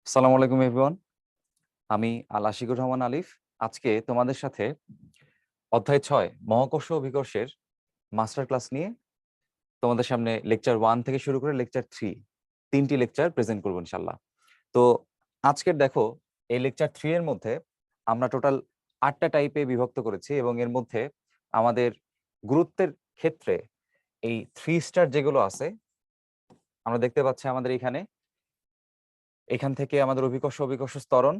আসসালামু আলাইকুম এভরিওয়ান। আমি আশিকুর রহমান আলিফ। আজকে তোমাদের সাথে অধ্যায় ৬ মহাকর্ষ ও অভিকর্ষের মাস্টার ক্লাস নিয়ে তোমাদের সামনে লেকচার 1 থেকে শুরু করে লেকচার 3 তিনটি লেকচার প্রেজেন্ট করব ইনশাআল্লাহ। তো আজকের দেখো এই লেকচার 3 এর মধ্যে আমরা টোটাল ৮টা টাইপে বিভক্ত করেছি এবং এর মধ্যে আমাদের গুরুত্বের ক্ষেত্রে এই 3 স্টার যেগুলো আছে আমরা দেখতে পাচ্ছি আমাদের এখান থেকে আমাদের অভিকর্ষ ত্বরণ,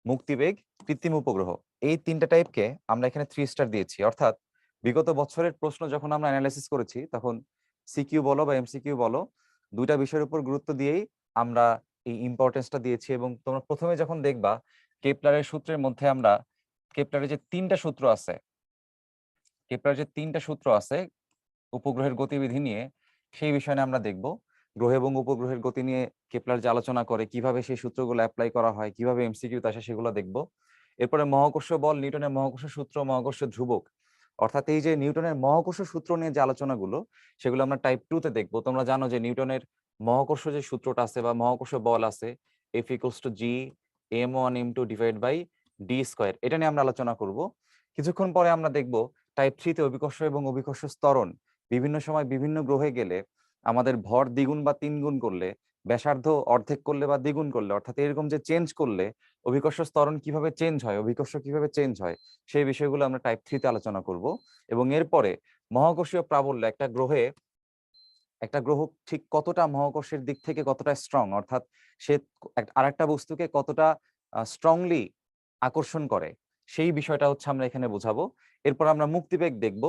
মুক্তিবেগ, কৃত্রিম উপগ্রহ, এই তিনটা টাইপকে আমরা এখানে 3 স্টার দিয়েছি। অর্থাৎ বিগত বছরের প্রশ্ন যখন আমরা অ্যানালাইসিস করেছি তখন সিকিউ বলো বা এমসিকিউ বলো, দুইটা বিষয়ের উপর গুরুত্ব দিয়েই আমরা এই ইম্পর্টেন্সটা দিয়েছি। এবং তোমরা প্রথমে যখন দেখবা কেপলারের সূত্রের মধ্যে আমরা কেপলারের যে তিনটা সূত্র আছে উপগ্রহের গতিবিধি নিয়ে, সেই বিষয় নিয়ে আমরা দেখব। গ্রহ এবং উপগ্রহের গতি নিয়ে কেপলার যে আলোচনা করে, কিভাবে সেই সূত্রগুলো অ্যাপ্লাই করা হয়, কিভাবে এমসিকিউতে আসে, সেগুলো দেখব। এরপরে মহাকর্ষ বল, নিউটনের মহাকর্ষ সূত্র, মহাকর্ষ ধ্রুবক, অর্থাৎ এই যে নিউটনের মহাকর্ষ সূত্র নিয়ে যে আলোচনাগুলো, সেগুলো আমরা টাইপ 2 তে দেখব। তোমরা জানো যে নিউটনের মহাকর্ষ যে সূত্রটা আছে বা মহাকর্ষ বল আছে, F=G(m1m2)/d², এটা নিয়ে আমরা আলোচনা করব। কিছুক্ষণ পরে আমরা দেখব টাইপ 3 তে অভিকর্ষ এবং অভিকর্ষ ত্বরণ, বিভিন্ন সময় বিভিন্ন গ্রহে গেলে আমাদের ভর দ্বিগুণ বা তিনগুণ করলে, ব্যাসার্ধ অর্ধেক করলে বা দ্বিগুণ করলে, অর্থাৎ এরকম যে চেঞ্জ করলে অভিকর্ষ ত্বরণ কিভাবে চেঞ্জ হয়, অভিকর্ষ কিভাবে চেঞ্জ হয়, সেই বিষয়গুলো আমরা টাইপ 3 তে আলোচনা করব। এবং এরপরে মহাকর্ষীয় প্রাবল্য, একটা গ্রহ ঠিক কতটা মহাকর্ষের দিক থেকে কতটা স্ট্রং, অর্থাৎ সে আরেকটা বস্তুকে কতটা স্ট্রংলি আকর্ষণ করে, সেই বিষয়টা হচ্ছে আমরা এখানে বোঝাবো। এরপর আমরা মুক্তিবেগ দেখব।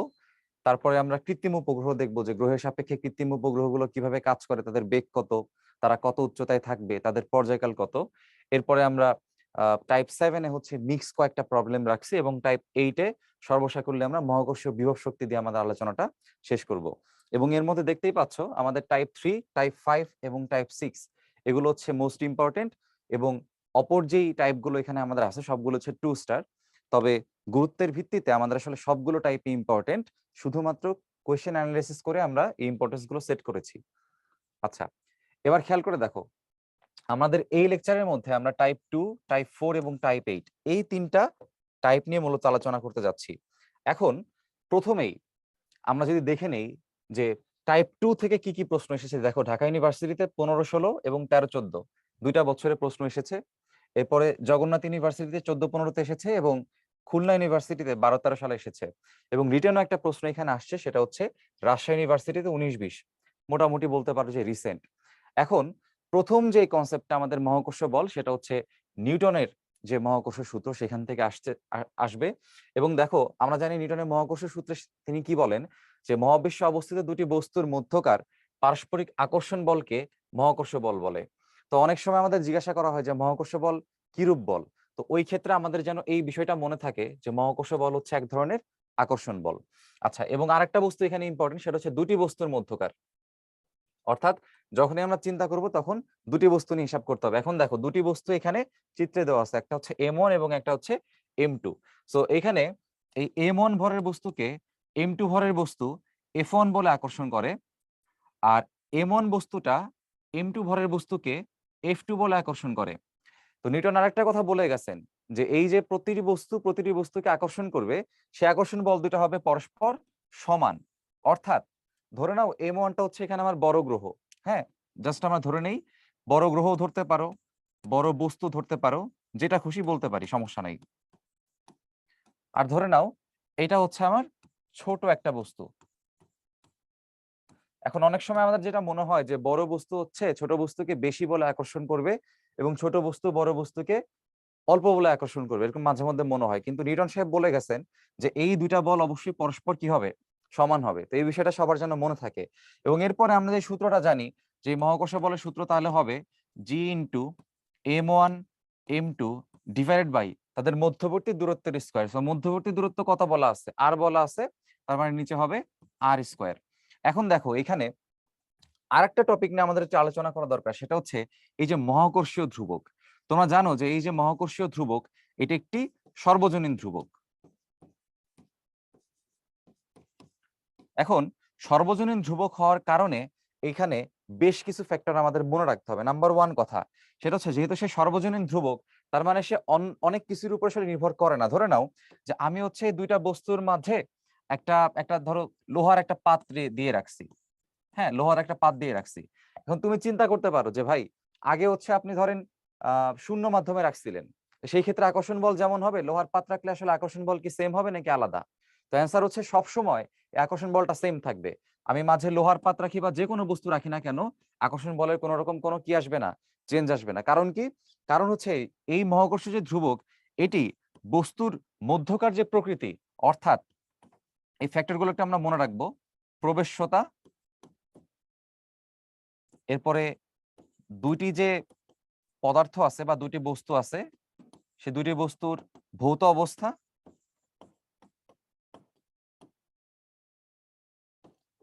তারপরে আমরা কৃত্রিম উপগ্রহ দেখব, যে গ্রহের সাপেক্ষে কৃত্রিম উপগ্রহগুলো কিভাবে কাজ করে, তাদের বেগ কত, তারা কত উচ্চতায় থাকবে, তাদের পর্যায়কাল কত। এরপরে আমরা টাইপ 7-এ হচ্ছে মিক্স কয়েকটা প্রবলেম রাখছি, এবং টাইপ 8-এ সর্বসাকুল্যে আমরা মহাকর্ষীয় বিভব শক্তি দিয়ে আমাদের আলোচনাটা শেষ করব। এবং এর মধ্যে দেখতেই পাচ্ছ আমাদের টাইপ 3, টাইপ 5 এবং টাইপ 6 এগুলো হচ্ছে মোস্ট ইম্পর্টেন্ট, এবং অপর যেই টাইপগুলো এখানে আমাদের আছে সবগুলো হচ্ছে 2 স্টার। তবে গুরুত্বের ভিত্তিতে আমাদের আসলে সবগুলো টাইপই ইম্পর্টেন্ট, শুধুমাত্র কোয়েশ্চেন অ্যানালাইসিস করে আমরা এই ইম্পর্টেন্স গুলো সেট করেছি। আচ্ছা, এবার খেয়াল করে দেখো, আমাদের এই লেকচারের মধ্যে আমরা টাইপ 2, টাইপ 4 এবং টাইপ 8 এই তিনটা টাইপ নিয়ে মূলত আলোচনা করতে যাচ্ছি। এখন প্রথমেই আমরা যদি দেখে নেই যে টাইপ 2 থেকে কি কি প্রশ্ন এসেছে। দেখো, ঢাকা ইউনিভার্সিটিতে 15-16 এবং 13-14 দুইটা বছরে প্রশ্ন এসেছে। এরপরে জগন্নাথ ইউনিভার্সিটিতে 14-15-তে এসেছে, এবং খুলনা ইউনিভার্সিটিতে 12-13 সালে এসেছে। এবং রিটেনও একটা প্রশ্ন এখানে আসছে, সেটা হচ্ছে রাজশাহী ইউনিভার্সিটিতে 19-20, মোটামুটি বলতে পারো যে রিসেন্ট। এখন প্রথম যে কনসেপ্টটা আমাদের মহাকর্ষ বল, সেটা হচ্ছে নিউটনের যে মহাকর্ষ সূত্র সেখান থেকে আসবে। এবং দেখো, আমরা জানি নিউটনের মহাকর্ষ সূত্রে তিনি কি বলেন, যে মহাবিশ্বে অবস্থিত দুটি বস্তুর মধ্যকার পারস্পরিক আকর্ষণ বলকে মহাকর্ষ বল বলে। তো অনেক সময় আমাদের জিজ্ঞাসা করা হয় যে মহাকর্ষ বল কিরূপ বল। তো ওই ক্ষেত্রে আমাদের যেন এই বিষয়টা মনে থাকে যে মহাকর্ষ বল হচ্ছে এক ধরনের আকর্ষণ বল। আচ্ছা, এবং আরেকটা বস্তু এখানে ইম্পর্টেন্ট, সেটা হচ্ছে দুটি বস্তুর মধ্যকার। অর্থাৎ যখনই আমরা চিন্তা করব তখন দুটি বস্তু নিয়ে হিসাব করতে হবে। এখন দেখো, দুটি বস্তু এখানে চিত্রে দেওয়া আছে, একটা হচ্ছে M1 এবং একটা হচ্ছে M2। সো এখানে এই M1 ভরের বস্তুকে M2 ভরের বস্তু F1 বলে আকর্ষণ করে, আর M1 বস্তুটা M2 ভরের বস্তুকে F2 বলে আকর্ষণ করে। তো নিউটন আরেকটা কথা বলে গেছেন, যে এই যে প্রতিটি বস্তুকে আকর্ষণ করবে, সে আকর্ষণ বল দুটো হবে পরস্পর সমান। অর্থাৎ ধরে নাও M1টা হচ্ছে এখানে আমার বড় গ্রহ। হ্যাঁ, জাস্ট আমরা ধরে নেই, বড় গ্রহ ধরতে পারো, বড় বস্তু ধরতে পারো, যেটা খুশি বলতে পারি, সমস্যা নাই। আর ধরে নাও এটা হচ্ছে আমার ছোট একটা বস্তু। এখন অনেক সময় আমাদের যেটা মনে হয় যে বড় বস্তু হচ্ছে ছোট বস্তুকে বেশি বলে আকর্ষণ করবে, এবং ছোট বস্তু বড় বস্তুকে অল্প বলে আকর্ষণ করবে, এরকম মাঝে মধ্যে মনে হয়। কিন্তু নিউটন সাহেব বলে গেছেন যে এই দুইটা বল অবশ্যই পরস্পর কি হবে, সমান হবে। তো এই বিষয়টা সবার যেন মনে থাকে। এবং এরপরে আমরা যে সূত্রটা জানি, যে মহাকর্ষ বলের সূত্র তাহলে হবে G*M1M2 তাদের মধ্যবর্তী দূরত্বের স্কয়ার। সো মধ্যবর্তী দূরত্ব কত বলা আছে, আর বলা আছে, তার মানে নিচে হবে R²। এখন দেখো, এখানে আরেকটা টপিক নিয়ে আমাদের একটু আলোচনা করা দরকার, সেটা হচ্ছে এই যে মহাকর্ষীয় ধ্রুবক। তোমরা জানো যে এই যে মহাকর্ষীয় ধ্রুবক, এটা একটি সর্বজনীন ধ্রুবক। এখন সর্বজনীন ধ্রুবক হওয়ার কারণে এখানে বেশ কিছু ফ্যাক্টর আমাদের মনে রাখতে হবে। নাম্বার ওয়ান কথা সেটা হচ্ছে, যেহেতু সে সর্বজনীন ধ্রুবক, তার মানে সে অনেক কিছুর উপর আসলে নির্ভর করে না। ধরে নাও যে আমি হচ্ছে দুইটা বস্তুর মাঝে একটা একটা ধরো লোহার একটা পাত্রে দিয়ে রাখছি। হ্যাঁ, লোহার একটা পাত দিয়ে রাখছি। এখন তুমি চিন্তা করতে পারো যে ভাই, আগে হচ্ছে আপনি ধরেন শূন্য মাধ্যমে রাখছিলেন, সেই ক্ষেত্রে আকর্ষণ বল যেমন হবে, লোহার পাত রাখলে আসলে আকর্ষণ বল কি সেম হবে নাকি আলাদা? তো অ্যান্সার হচ্ছে সব সময় আকর্ষণ বলটা সেম থাকবে। আমি মাঝে লোহার পাত রাখি বা যে কোনো বস্তু রাখি না কেন, আকর্ষণ বলের কোনো রকম কোনো কি আসবে না, চেঞ্জ আসবে না। কারণ কি? কারণ হচ্ছে এই মহাকর্ষ যে ধ্রুবক, এটি বস্তুর মধ্যকার যে প্রকৃতি, অর্থাৎ এই ফ্যাক্টরগুলোকে আমরা মনে রাখবো। প্রবেশ্যতা, এরপরে দুইটি যে পদার্থ আছে বা দুইটি বস্তু আছে, সে দুইটি বস্তুর ভৌত অবস্থা,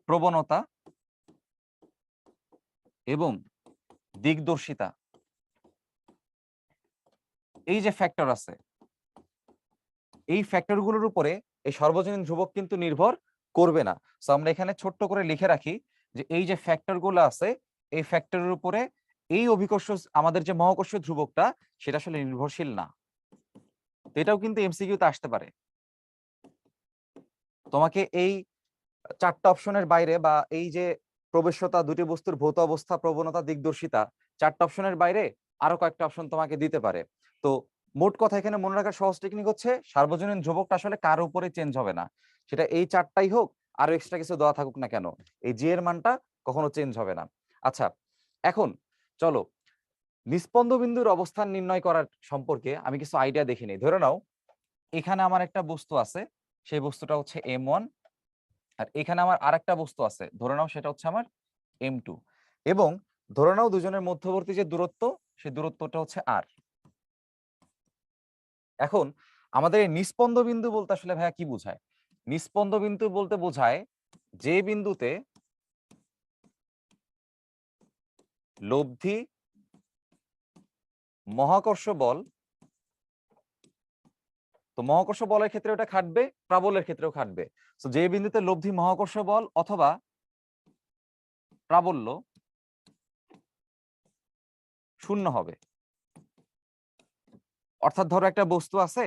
প্রবণতা এবং দিকদর্শিতা, এই যে ফ্যাক্টর আছে, এই ফ্যাক্টরগুলোর উপরে এই সর্বজনীন ধ্রুবক কিন্তু নির্ভর করবে না। সো আমরা এখানে ছোট্ট করে লিখে রাখি যে এই যে ফ্যাক্টরগুলো আছে, এই ফ্যাক্টরের উপরে এই অভিকর্ষ, আমাদের যে মহাকর্ষ ধ্রুবকটা, সেটা আসলে নির্ভরশীল না। তো এটাও কিন্তু এমসিকিউতে আসতে পারে। তোমাকে এই চারটা অপশনের বাইরে, বা এই যে প্রবেশ্যতা, দুটি বস্তুর ভৌত অবস্থা, প্রবণতা, দিকদর্শিতা, চারটা অপশনের বাইরে আরো কয়েকটা অপশন তোমাকে দিতে পারে। তো মোট কথা এখানে মনে রাখার সহজ টেকনিক হচ্ছে, সার্বজনীন ধ্রুবকটা আসলে কারো উপরে চেঞ্জ হবে না। সেটা এই চারটাই হোক, আরো এক্সট্রা কিছু দেওয়া থাকুক না কেন, এই জি এর মানটা কখনো চেঞ্জ হবে না। আচ্ছা, এখন চলো নিস্পন্দ বিন্দুর অবস্থান নির্ণয় করার সম্পর্কে আমি কিছু আইডিয়া দেখে নিই। ধরে নাও এখানে আমার একটা বস্তু আছে, সেই বস্তুটা হচ্ছে M1, আর এখানে আমার আরেকটা বস্তু আছে, ধরে নাও সেটা হচ্ছে আমার M2, এবং ধরে নাও দুজনের মধ্যবর্তী যে দূরত্ব, সেই দূরত্বটা হচ্ছে R। এখন আমাদের এই নিস্পন্দ বিন্দু বলতে আসলে ভাইয়া কি বোঝায়? নিস্পন্দ বিন্দু বলতে বোঝায় যে বিন্দুতে লব্ধি মহাকর্ষ বল, তো মহাকর্ষ বলের ক্ষেত্রে ওটা খাটবে, প্রাবল্যের ক্ষেত্রেও খাটবে। তো যে বিন্দুতে লব্ধি মহাকর্ষ বল অথবা প্রাবল্য শূন্য হবে, অর্থাৎ ধরো একটা বস্তু আছে,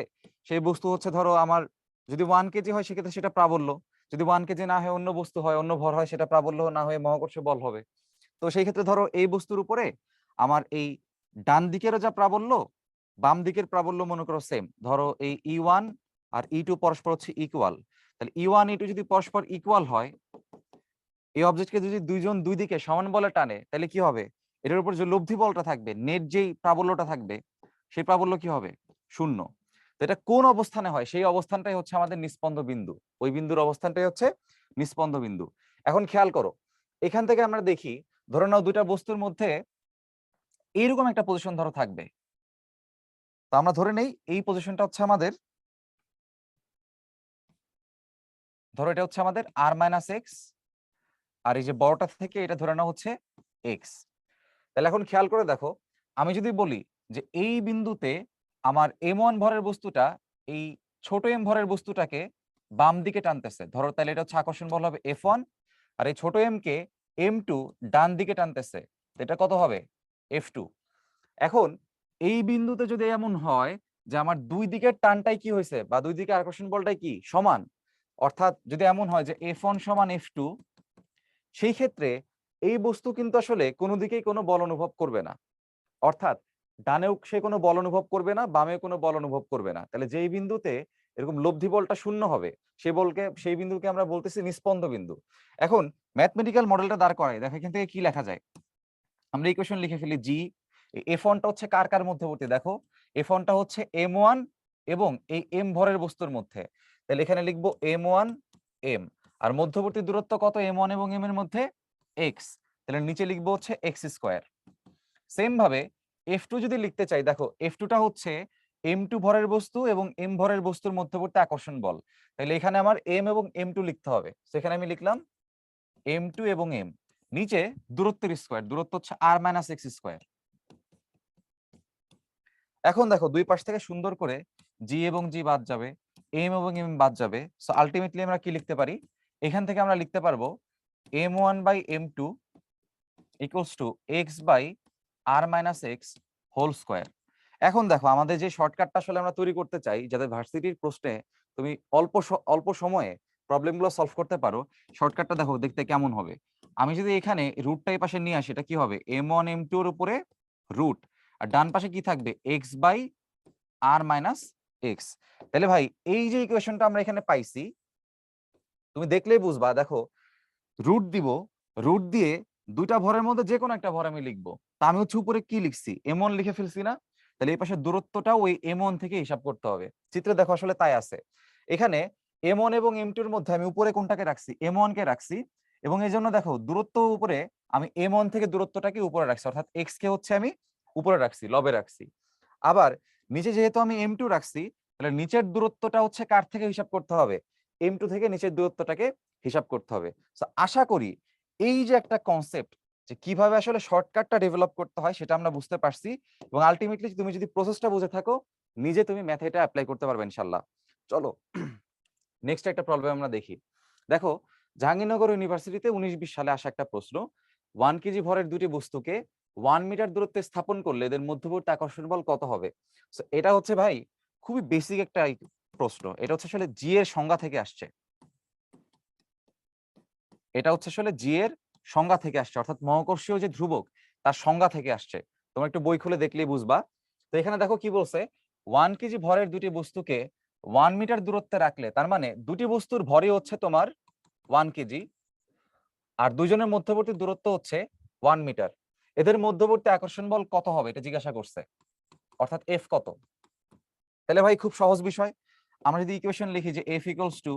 সেই বস্তু হচ্ছে ধরো আমার যদি 1 কেজি হয় সেক্ষেত্রে সেটা প্রাবল্য, যদি 1 কেজি না হয়, অন্য বস্তু হয়, অন্য ভর হয়, সেটা প্রাবল্য না হয়ে মহাকর্ষ বল হবে। তো সেই ক্ষেত্রে ধরো এই বস্তুর উপরে আমার এই ডান দিকেরও যা প্রাবল্য, বাম দিকের প্রাবল্য মনে করো সেম। ধরো এই E1 আর E2 পরস্পর হচ্ছে ইকুয়াল। তাহলে E1 E2 যদি পরস্পর ইকুয়াল হয়, এই অবজেক্টকে যদি দুইজন দুই দিকে সমান বলে টানে, তাহলে কি হবে? এটার উপর যে লব্ধি বলটা থাকবে, নেট যেই প্রাবল্যটা থাকবে, সেই প্রাবল্য কি হবে? শূন্য। তো এটা কোন অবস্থানে হয়? সেই অবস্থানটাই হচ্ছে আমাদের নিস্পন্দ বিন্দু। ওই বিন্দুর অবস্থানটাই হচ্ছে নিস্পন্দ বিন্দু। এখন খেয়াল করো, এখান থেকে আমরা দেখি, ধরে নাও দুইটা বস্তুর মধ্যে এইরকম একটা পজিশন ধরো থাকবে। তো আমরা ধরে নেই এই পজিশনটা হচ্ছে আমাদের, ধরো এটা হচ্ছে আমাদের r-x, আর এই যে বড়টা থেকে এটা ধরে নেওয়া হচ্ছে x। তাহলে এখন খেয়াল করে দেখো, আমি যদি বলি যে এই বিন্দুতে আমার M1 ভরের বস্তুটা এই ছোট m ভরের বস্তুটাকে বাম দিকে টানতেছে, ধরো তাহলে এটা হচ্ছে আকর্ষণ বল হবে F1, আর এই ছোট m কে M2 ডান দিকে টানতেছে, তো এটা কত হবে? F2। এখন এই বিন্দুতে যদি এমন হয় যে আমার দুই দিকের টানটাই কি হয়েছে, বা দুই দিকে আকর্ষণ বলটাই কি সমান, অর্থাৎ যদি এমন হয় যে F1 সমান F2, সেই ক্ষেত্রে এই বস্তু কিন্তু আসলে কোনো দিকেই কোনো বল অনুভব করবে না। অর্থাৎ ডানেও সে কোনো বল অনুভব করবে না, বামেও কোনো বল অনুভব করবে না। তাহলে যেই বিন্দুতে এরকম লব্ধি বলটা শূন্য হবে, সেই বিন্দুকে আমরা বলতেছি নিস্পন্দ বিন্দু। এখন ম্যাথমেটিক্যাল মডেলটা দাঁড় করাই দেখো, এখান থেকে কি লেখা যায়। আমরা ইকুয়েশন লিখে ফেলি জি। F1 টা হচ্ছে কার কার মধ্যবর্তী, দেখো F1 টা হচ্ছে M1 এবং এই M ভরের বস্তুর মধ্যে। তাহলে এখানে লিখবো M1 M, আর মধ্যবর্তী দূরত্ব কত M1 এবং M এর মধ্যে? x। তাহলে নিচে লিখবো হচ্ছে x²। সেম ভাবে F2 যদি লিখতে চাই, দেখো F2 টা হচ্ছে M2 ভরের বস্তু এবং M ভরের বস্তুর মধ্যবর্তী আকর্ষণ বল। তাহলে এখানে আমার M এবং M2 লিখতে হবে, সেখানে আমি লিখলাম M2 এবং M। নিচে দূরত্বের স্কয়ার, দূরত্ব হচ্ছে r-x²। এখন দেখো দুই পাশ থেকে সুন্দর করে জি এবং জি বাদ যাবে, এম এবং এম বাদ যাবে। সো আলটিমেটলি আমরা কি লিখতে পারি? এখান থেকে আমরা লিখতে পারবো M1/M2 equals to X by R minus X whole square. এখন দেখো আমাদের যে শর্টকাটটা আসলে আমরা তৈরি করতে চাই, যাতে ভার্সিটির প্রশ্নে তুমি অল্প সময়ে প্রবলেমগুলো সলভ করতে পারো, শর্টকাটটা দেখো দেখতে কেমন হবে। আমি যদি এখানে রুটটা এই পাশে নিয়ে আসি, এটা কি হবে m1 m2 এর উপরে রুট, আর ডান পাশে কি থাকবে X by R minus X. তাহলে ভাই এই যে ইকুয়েশনটা আমরা এখানে পাইছি, তুমি দেখলেই বুঝবা, দেখো রুট দিব, রুট দিয়ে দুইটা ভরের মধ্যে যে কোনো একটা ভর আমি লিখবো। তা আমি হচ্ছে উপরে কি লিখছি, m1 লিখে ফেলছি না? তাহলে এই পাশে দূরত্বটা ওই m1 থেকে হিসাব করতে হবে। চিত্রে দেখো আসলে তাই আছে। এখানে m1 এবং m2 এর মধ্যে আমি উপরে কোনটাকে রাখছি, m1 কে রাখছি, এবং এই জন্য দেখো দূরত্ব উপরে আমি m1 থেকে দূরত্বটাকে উপরে রাখছি, অর্থাৎ x কে হচ্ছে আমি উপরে রাখছি, লবে রাখছি। আবার নিচে যেহেতু আমি m2 রাখছি, তাহলে নিচের দূরত্বটা হচ্ছে কার থেকে হিসাব করতে হবে, m2 থেকে নিচের দূরত্বটাকে হিসাব করতে হবে। সো আশা করি এই যে একটা কনসেপ্ট, যে কিভাবে আসলে শর্টকাটটা ডেভেলপ করতে হয় সেটা আমরা বুঝতে পারছি, এবং আলটিমেটলি তুমি যদি প্রসেসটা বুঝে থাকো, নিজে তুমি ম্যাথে এটা অ্যাপ্লাই করতে পারবে ইনশাল্লাহ। চলো নেক্সট একটা প্রবলেম আমরা দেখি। দেখো জাহাঙ্গীরনগর ইউনিভার্সিটিতে 19-20 সালে আসা একটা প্রশ্ন, 1 কেজি ভরের দুটি বস্তুকে 1 মিটার দূরত্বে স্থাপন করলে এদের মধ্যবর্তী আকর্ষণ বল কত হবে? সো এটা হচ্ছে ভাই খুবই বেসিক একটা প্রশ্ন। এটা হচ্ছে আসলে জি এর সংজ্ঞা থেকে আসছে, এটা হচ্ছে আসলে জি এর সংজ্ঞা থেকে আসছে, অর্থাৎ মহাকর্ষীয় যে ধ্রুবক তার সংজ্ঞা থেকে আসছে। তোমরা একটু বই খুলে দেখলেই বুঝবা। তো এখানে দেখো কি বলছে, 1 কেজি ভরের দুটি বস্তুকে 1 মিটার দূরত্বে রাখলে, তার মানে দুটি বস্তুর ভরই হচ্ছে তোমার 1 কেজি, আর দুইজনের মধ্যবর্তী দূরত্ব হচ্ছে 1 মিটার। এদের মধ্যবর্তী আকর্ষণ বল কত হবে এটা জিজ্ঞাসা করছে, অর্থাৎ এফ কত। তাহলে ভাই খুব সহজ বিষয়, আমরা যদি ইকুয়েশন লিখি যে F equals to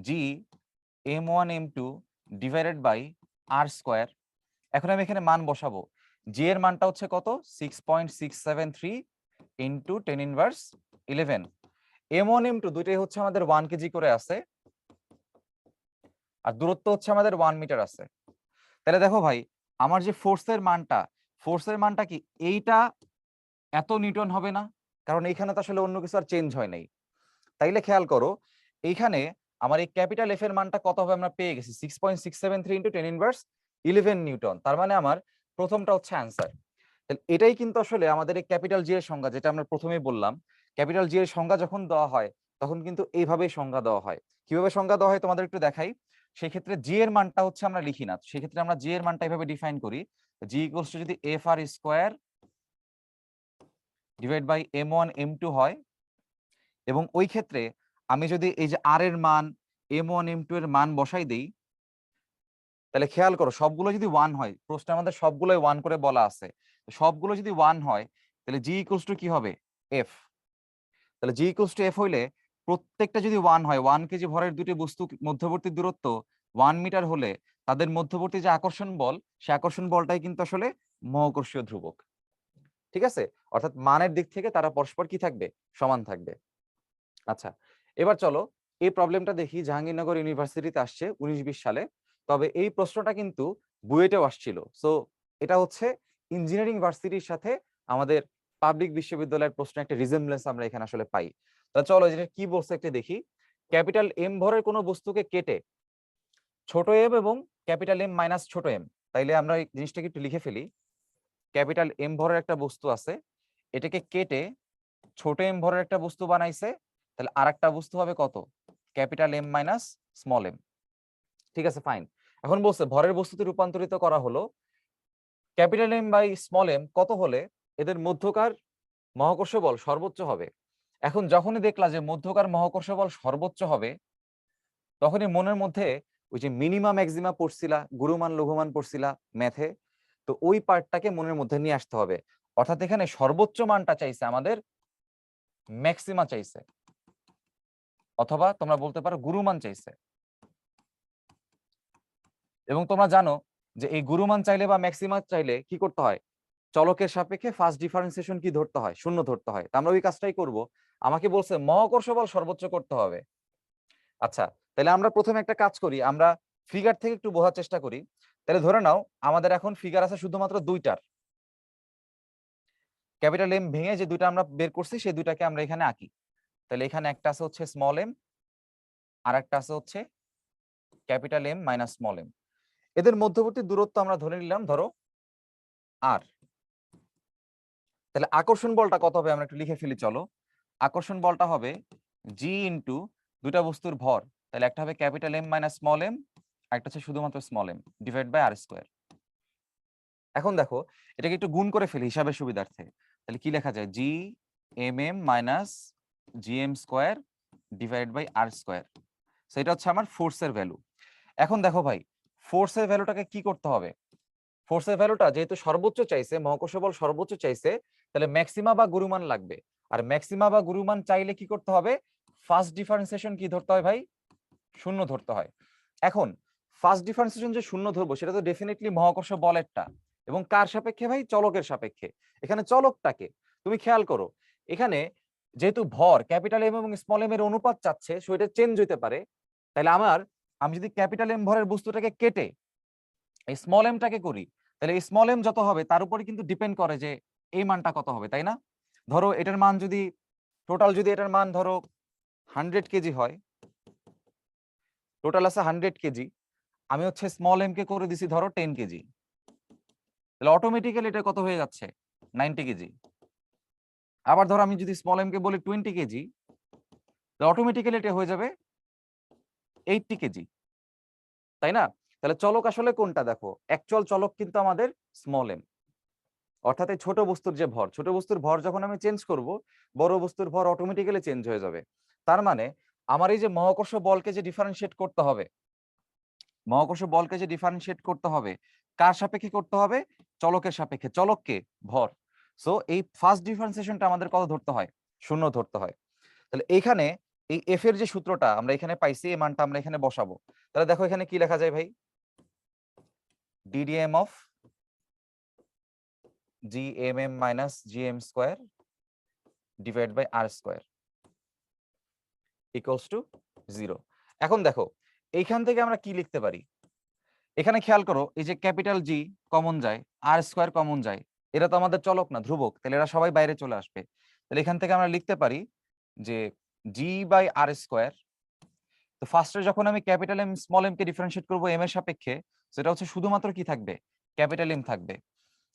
G m1 m2 divided by R square. এখন আমি এখানে মান বসাবো, জি এর মানটা হচ্ছে কত 6.673 ইন্টু 10^11। m1 m2 দুইটাই হচ্ছে আমাদের 1 কেজি করে আছে, আর দূরত্ব হচ্ছে আমাদের 1 মিটার আছে। তাহলে দেখো ভাই আমার যে ফোর্সের মানটা কি এইটা এত নিউটন হবে না? কারণ এইখানে তো আসলে অন্য কিছু আর চেঞ্জ হয় নাই। তাইলে খেয়াল করো এইখানে আমার এই ক্যাপিটাল এফ এর মানটা কত হবে আমরা পেয়ে গেছি 6.673 ইন্টু 10^11 নিউটন। তার মানে আমার প্রথমটা হচ্ছে অ্যান্সার। তাহলে এটাই কিন্তু আসলে আমাদের এই ক্যাপিটাল জি এর সংজ্ঞা, যেটা আমরা প্রথমেই বললাম। ক্যাপিটাল জি এর সংজ্ঞা যখন দেওয়া হয় তখন কিন্তু এইভাবেই সংজ্ঞা দেওয়া হয়। কিভাবে সংজ্ঞা দেওয়া হয় তোমাদের একটু দেখাই। সেই ক্ষেত্রে জি এর মানটা হচ্ছে আমরা লিখি না, সেই ক্ষেত্রে আমরা জি এর মানটা এইভাবে ডিফাইন করি, জি ইকুয়ালস টু যদি F R square divide by m1 m2 হয়, এবং ওই ক্ষেত্রে আমি যদি এই যে আর এর মান m1 m2 এর মান বসাই দেই, তাহলে খেয়াল করো সবগুলো যদি 1 হয়, প্রশ্নে আমাদের সবগুলোই 1 করে বলা আছে, তো সবগুলো যদি 1 হয় তাহলে জি ইকুয়ালস টু কি হবে এফ। তাহলে জি ইকুয়ালস টু এফ হইলে প্রত্যেকটা যদি 1 হয়, 1 কেজি ভরের দুটি বস্তু মধ্যবর্তী দূরত্ব 1 মিটার হলে তাদের মধ্যবর্তী যে আকর্ষণ বল, সে আকর্ষণ বলটাই কিন্তু আসলে মহাকর্ষীয় ধ্রুবক। ঠিক আছে, অর্থাৎ মানের দিক থেকে তারা পরস্পর কি থাকবে, সমান থাকবে। আচ্ছা এবার চলো এই প্রবলেমটা দেখি, জাহাঙ্গীরনগর ইউনিভার্সিটিতে আসছে 19-20 সালে, তবে এই প্রশ্নটা কিন্তু বুয়েটেও আসছিল। সো এটা হচ্ছে ইঞ্জিনিয়ারিং ভার্সিটির সাথে আমাদের পাবলিক বিশ্ববিদ্যালয়ের প্রশ্ন একটা রিজেম্বলেন্স আমরা এখানে আসলে পাই। তাহলে চলো যেটা কি বলছে একটা দেখি। ক্যাপিটাল এম ভরের কোনো বস্তুকে কেটে ছোট এম এবং ক্যাপিটাল এম মাইনাস ছোট এম, তাইলে আমরা এই জিনিসটাকে একটু লিখে ফেলি। ক্যাপিটাল এম ভরের একটা বস্তু আছে, এটাকে কেটে ছোট এম ভরের একটা বস্তু বানাইছে, তাহলে আরেকটা বস্তু হবে কত, capital M minus small M. ঠিক আছে ফাইন। এখন বলছে ভরের বস্তুতে রূপান্তরিত করা হলো, capital M by small M কত হলে এদের মধ্যকার মহাকর্ষ বল সর্বোচ্চ হবে। এখন যখনই দেখলা যে মধ্যকার মহাকর্ষ বল সর্বোচ্চ হবে, তখনই মনের মধ্যে ওই যে মিনিমা ম্যাক্সিমা পড়ছিলা, গুরুমান লঘুমান পড়ছিলা ম্যাথে, তো ওই পার্টটাকে মনের মধ্যে নিয়ে আসতে হবে। অর্থাৎ এখানে সর্বোচ্চ মানটা চাইছে আমাদের ম্যাক্সিমা চাইছে, অথবা তোমরা বলতে পারো গুরুমান চাইছে। এবং তোমরা জানো যে এই গুরুমান চাইলে বা ম্যাক্সিমা চাইলে কি করতে হয়, চলকের সাপেক্ষে ফার্স্ট ডিফারেন্সিয়েশন কি ধরতে হয়, শূন্য ধরতে হয়। তো আমরা ওই কাজটাই করব। আমাকে বলছে মহাকর্ষ বল সর্বোচ্চ করতে হবে। আচ্ছা তাহলে আমরা প্রথমে একটা কাজ করি, আমরা ফিগার থেকে একটু বোঝার চেষ্টা করি। তাহলে ধরে নাও আমাদের এখন ফিগার আছে শুধুমাত্র দুইটার, ক্যাপিটাল এম ভেঙে যে দুইটা আমরা বের করছি সেই দুইটাকে আমরা এখানে আঁকি। তাহলে এখানে একটা আছে হচ্ছে স্মল এম, আর একটা আছে হচ্ছে capital M minus small M. এদের মধ্যবর্তী দূরত্ব আমরা ধরে নিলাম ধরো আর। তাহলে আকর্ষণ বলটা কত হবে আমরা একটু লিখে ফেলি, চলো। আকর্ষণ বলটা হবে জি ইন্টু দুটা বস্তুর ভর, তাহলে একটা হবে capital M minus small M, একটা হচ্ছে শুধুমাত্র small M, divide by R square. এখন দেখো এটাকে একটু গুণ করে ফেলি হিসাবের সুবিধার্থে, তাহলে কি লেখা যায়, G M M minus G M square divide by R square. সেটা হচ্ছে আমার ফোর্সের ভ্যালু। এখন দেখো ভাই, ফোর্সের ভ্যালুটাকে কি করতে হবে, ফোর্সের ভ্যালুটা যেহেতু সর্বোচ্চ চাইছে, মহাকর্ষ বল সর্বোচ্চ চাইছে, তাহলে ম্যাক্সিমা বা গুরুমান লাগবে। আর ম্যাক্সিমা বা গুরুমান চাইলে কি করতে হবে, ফার্স্ট ডিফারেন্সিয়েশন কি ধরতে হয় ভাই, শূন্য ধরতে হয়। এখন ফার্স্ট ডিফারেন্সিয়েশন যে শূন্য ধরবো সেটা তো ডেফিনেটলি মহাকর্ষ বলেরটা, এবং কার সাপেক্ষে ভাই, চলকের সাপেক্ষে। এখানে চলকটাকে তুমি খেয়াল করো, এখানে যেহেতু ভর ক্যাপিটাল এম এবং স্মল এম এর অনুপাত চাচ্ছে, সেটা চেঞ্জ হইতে পারে। তাহলে আমি যদি ক্যাপিটাল এম ভরের বস্তুটাকে কেটে এই স্মল এমটাকে করি, তাহলে এই স্মল এম যত হবে তার উপরে কিন্তু ডিপেন্ড করে যে এই মানটা কত হবে, তাই না? ধরো এটার মান যদি টোটাল, যদি এটার মান ধরো 100 কেজি হয়, টোটাল আছে 100 কেজি, আমি হচ্ছে স্মল এম কে করে দিছি ধরো 10 কেজি, তাহলে অটোমেটিক্যালি এটা কত হয়ে যাচ্ছে, 90 কেজি। আবার ধরো আমি যদি স্মল এম কে বলি 20 কেজি, তাহলে অটোমেটিক্যালি এটা হয়ে যাবে 80 কেজি, তাই না? তাহলে চলক আসলে কোনটা দেখো, অ্যাকচুয়াল চলক কিন্তু আমাদের স্মল এম, অর্থাৎ এই ছোট বস্তুর যে ভর, ছোট বস্তুর ভর যখন আমি চেঞ্জ করব, বড় বস্তুর ভর অটোমেটিক্যালি চেঞ্জ হয়ে যাবে। তার মানে আমার এই যে মহাকর্ষ বলকে যে ডিফারেন্সিয়েট করতে হবে, মহাকর্ষ বলকে যে ডিফারেন্সিয়েট করতে হবে, কার সাপেক্ষে করতে হবে, চলকের সাপেক্ষে। চলককে ভর, সো এই ফার্স্ট ডিফারেন্সিয়েশনটা আমাদের কত ধরতে হয়, শূন্য ধরতে হয়। তাহলে এইখানে এই এফ এর যে সূত্রটা আমরা এখানে পাইছি, এই মানটা আমরা এখানে বসাবো। তাহলে দেখো এখানে কি লেখা যায় ভাই, DDM of G M M minus G M square divide by R square equals to 0। এখন দেখো এইখান থেকে আমরা কি লিখতে পারি, এখানে খেয়াল করো এই যে ক্যাপিটাল জি কমন যায়, আর স্কোয়ার কমন যায়, এরা তো আমাদের চলক না, ধ্রুবক, তাহলে এরা সবাই বাইরে চলে আসবে। তাহলে এখান থেকে আমরা লিখতে পারি যে জি বাই আর স্কোয়ার, তো ফার্স্টে যখন আমি ক্যাপিটাল এম স্মল এম কে ডিফারেন্সিয়েট করবো এম এর সাপেক্ষে, সেটা হচ্ছে শুধুমাত্র কি থাকবে, ক্যাপিটাল এম থাকবে।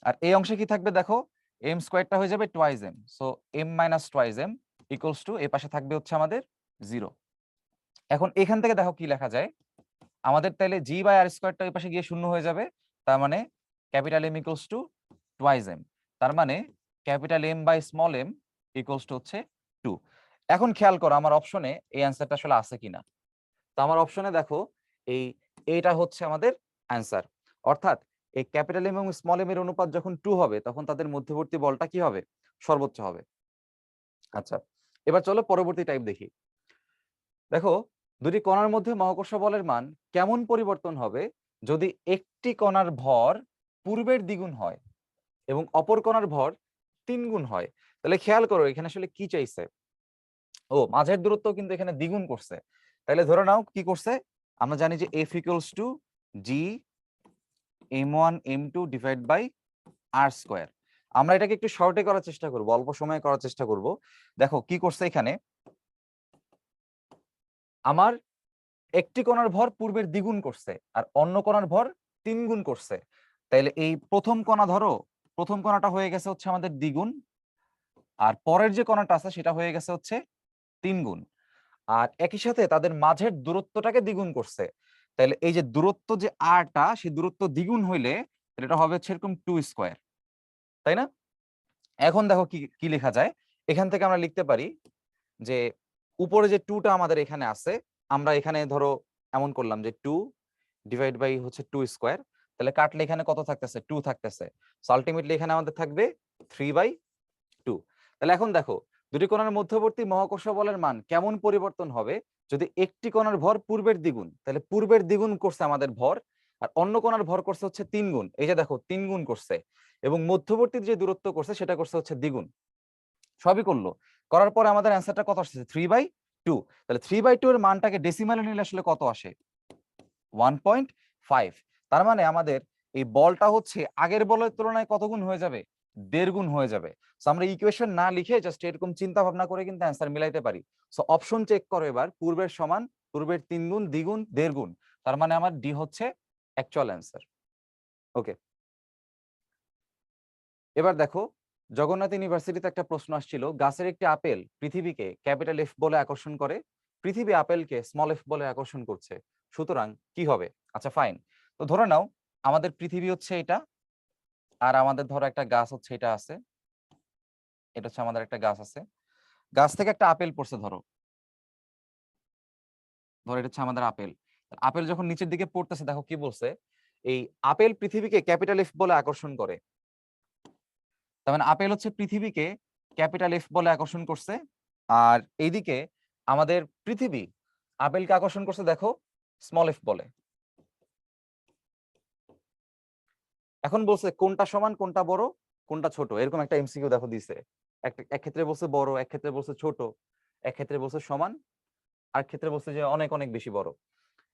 আর এই অংশে কি থাকবে দেখো, এম স্কোয়ারটা হয়ে যাবে twice M, so M minus twice M equals to এ পাশে থাকবে হচ্ছে আমাদের 0। এখন এখান থেকে দেখো কি লেখা যায়, আমাদের তাহলে জি বাই আর স্কোয়ারটা ওই পাশে গিয়ে শূন্য হয়ে যাবে, তার মানে capital M equals to twice M, তার মানে capital M by small M equals to হচ্ছে 2। এখন খেয়াল করো আমার অপশনে এই অ্যান্সারটা আসলে আছে কিনা, তো আমার অপশনে দেখো এই এইটা হচ্ছে আমাদের অ্যান্সার, অর্থাৎ এই ক্যাপিটাল এম এবং স্মল এম এর অনুপাত যখন 2 হবে তখন তাদের মধ্যবর্তী বলটা কি হবে, সর্বোচ্চ হবে। আচ্ছা, এবার চলো পরবর্তী টাইপ দেখি। দেখো দুটি কণার মধ্যে মহাকর্ষ বলের মান কেমন পরিবর্তন হবে যদি একটি কণার ভর পূর্বের দ্বিগুণ হয় এবং অপর কণার ভর 3 গুণ হয়। তাহলে খেয়াল করো এখানে আসলে কি চাইছে, ও মাঝের দূরত্ব কিন্তু এখানে দ্বিগুণ করছে। তাহলে ধরে নাও কি করছে, আমরা জানি যে F equals to G m1 m2 divide by R square. আমরা এটাকে একটু শর্টে করার চেষ্টা করব, অল্প সময়ে করার চেষ্টা করব। দেখো কি করছে এখানে, আমার একটি কণার ভর পূর্বের দ্বিগুণ করছে আর অন্য কণার ভর 3 গুণ করছে। তাইলে এই প্রথম কণা ধরো, প্রথম কণাটা হয়ে গেছে হচ্ছে আমাদের দ্বিগুণ, আর পরের যে কণাটা আছে সেটা হয়ে গেছে হচ্ছে 3 গুণ, আর একই সাথে তাদের মাঝের দূরত্বটাকে দ্বিগুণ করছে। তাহলে এই যে দূরত্ব যে আরটা, সেই দূরত্ব দ্বিগুণ হইলে এটা হবে হচ্ছে এরকম 2 স্কোয়ার, তাই না? এখন দেখো কি কি লেখা যায়, এখান থেকে আমরা লিখতে পারি যে উপরে যে 2টা আমাদের এখানে আছে, আমরা এখানে ধরো এমন করলাম যে 2 ডিভাইড বাই হচ্ছে 2 স্কোয়ার, তাহলে কাটলে এখানে কত থাকতেছে, 2 থাকতেছে, সো আলটিমেটলি এখানে আমাদের থাকবে 3/2। তাহলে এখন দেখো দুটি কণার মধ্যবর্তী মহাকর্ষ বলের মান কেমন পরিবর্তন হবে যদি একটি কণার ভর পূর্বের দ্বিগুণ, তাহলে পূর্বের দ্বিগুণ করছে আমাদের ভর, আর অন্য কণার ভর করছে হচ্ছে 3 গুণ, এই যে দেখো 3 গুণ করছে, এবং মধ্যবর্তী যে দূরত্ব করছে সেটা করছে হচ্ছে দ্বিগুণ, সবই করলো, করার পরে আমাদের অ্যান্সারটা কত আসছে, 3/2। তাহলে 3/2 এর মানটাকে ডেসিমালে নিলে আসলে কত আসে, 1.5। তার মানে আমাদের এই বলটা হচ্ছে আগের বলের তুলনায় কত গুণ হয়ে যাবে, 1.5 গুণ হয়ে যাবে। সো আমরা ইকুয়েশন না লিখে জাস্ট এরকম চিন্তা ভাবনা করে কিন্তু অ্যান্সার মিলাইতে পারি। সো অপশন চেক করো এবার, পূর্বের সমান, পূর্বের 3 গুণ, দ্বিগুণ, 1.5 গুণ, তার মানে আমার ডি হচ্ছে অ্যাকচুয়াল অ্যান্সার। ওকে। এবার দেখো, জগন্নাথ ইউনিভার্সিটিতে একটা প্রশ্ন আসছিল, গাছের একটি আপেল পৃথিবীকে ক্যাপিটাল এফ বলে আকর্ষণ করে, পৃথিবী আপেলকে স্মল এফ বলে আকর্ষণ করছে, সুতরাং কি হবে? আচ্ছা ফাইন, তো ধরে নাও আমাদের পৃথিবী হচ্ছে এটা, আর আমাদের ধরো একটা গাছ হচ্ছে এটা আছে, এটা হচ্ছে আমাদের একটা গাছ আছে, গাছ থেকে একটা আপেল পড়ছে, ধরো ধরো এটা হচ্ছে আমাদের আপেল। আপেল যখন নিচের দিকে পড়তেছে, দেখো কি বলছে, এই আপেল পৃথিবীকে ক্যাপিটাল এফ বলে আকর্ষণ করে। তার মানে আপেল হচ্ছে পৃথিবীকে ক্যাপিটাল এফ বলে আকর্ষণ করছে, আর এইদিকে আমাদের পৃথিবী আপেলকে আকর্ষণ করছে দেখো স্মল এফ বলে। এখন বলছে কোনটা সমান, কোনটা বড়, কোনটা ছোট, এরকম একটা এমসিকিউ দেখো দিছে। এক ক্ষেত্রে বলছে বড়, এক ক্ষেত্রে বলছে ছোট, এক ক্ষেত্রে বলছে সমান, আর ক্ষেত্রে বলছে যে অনেক অনেক বেশি বড়।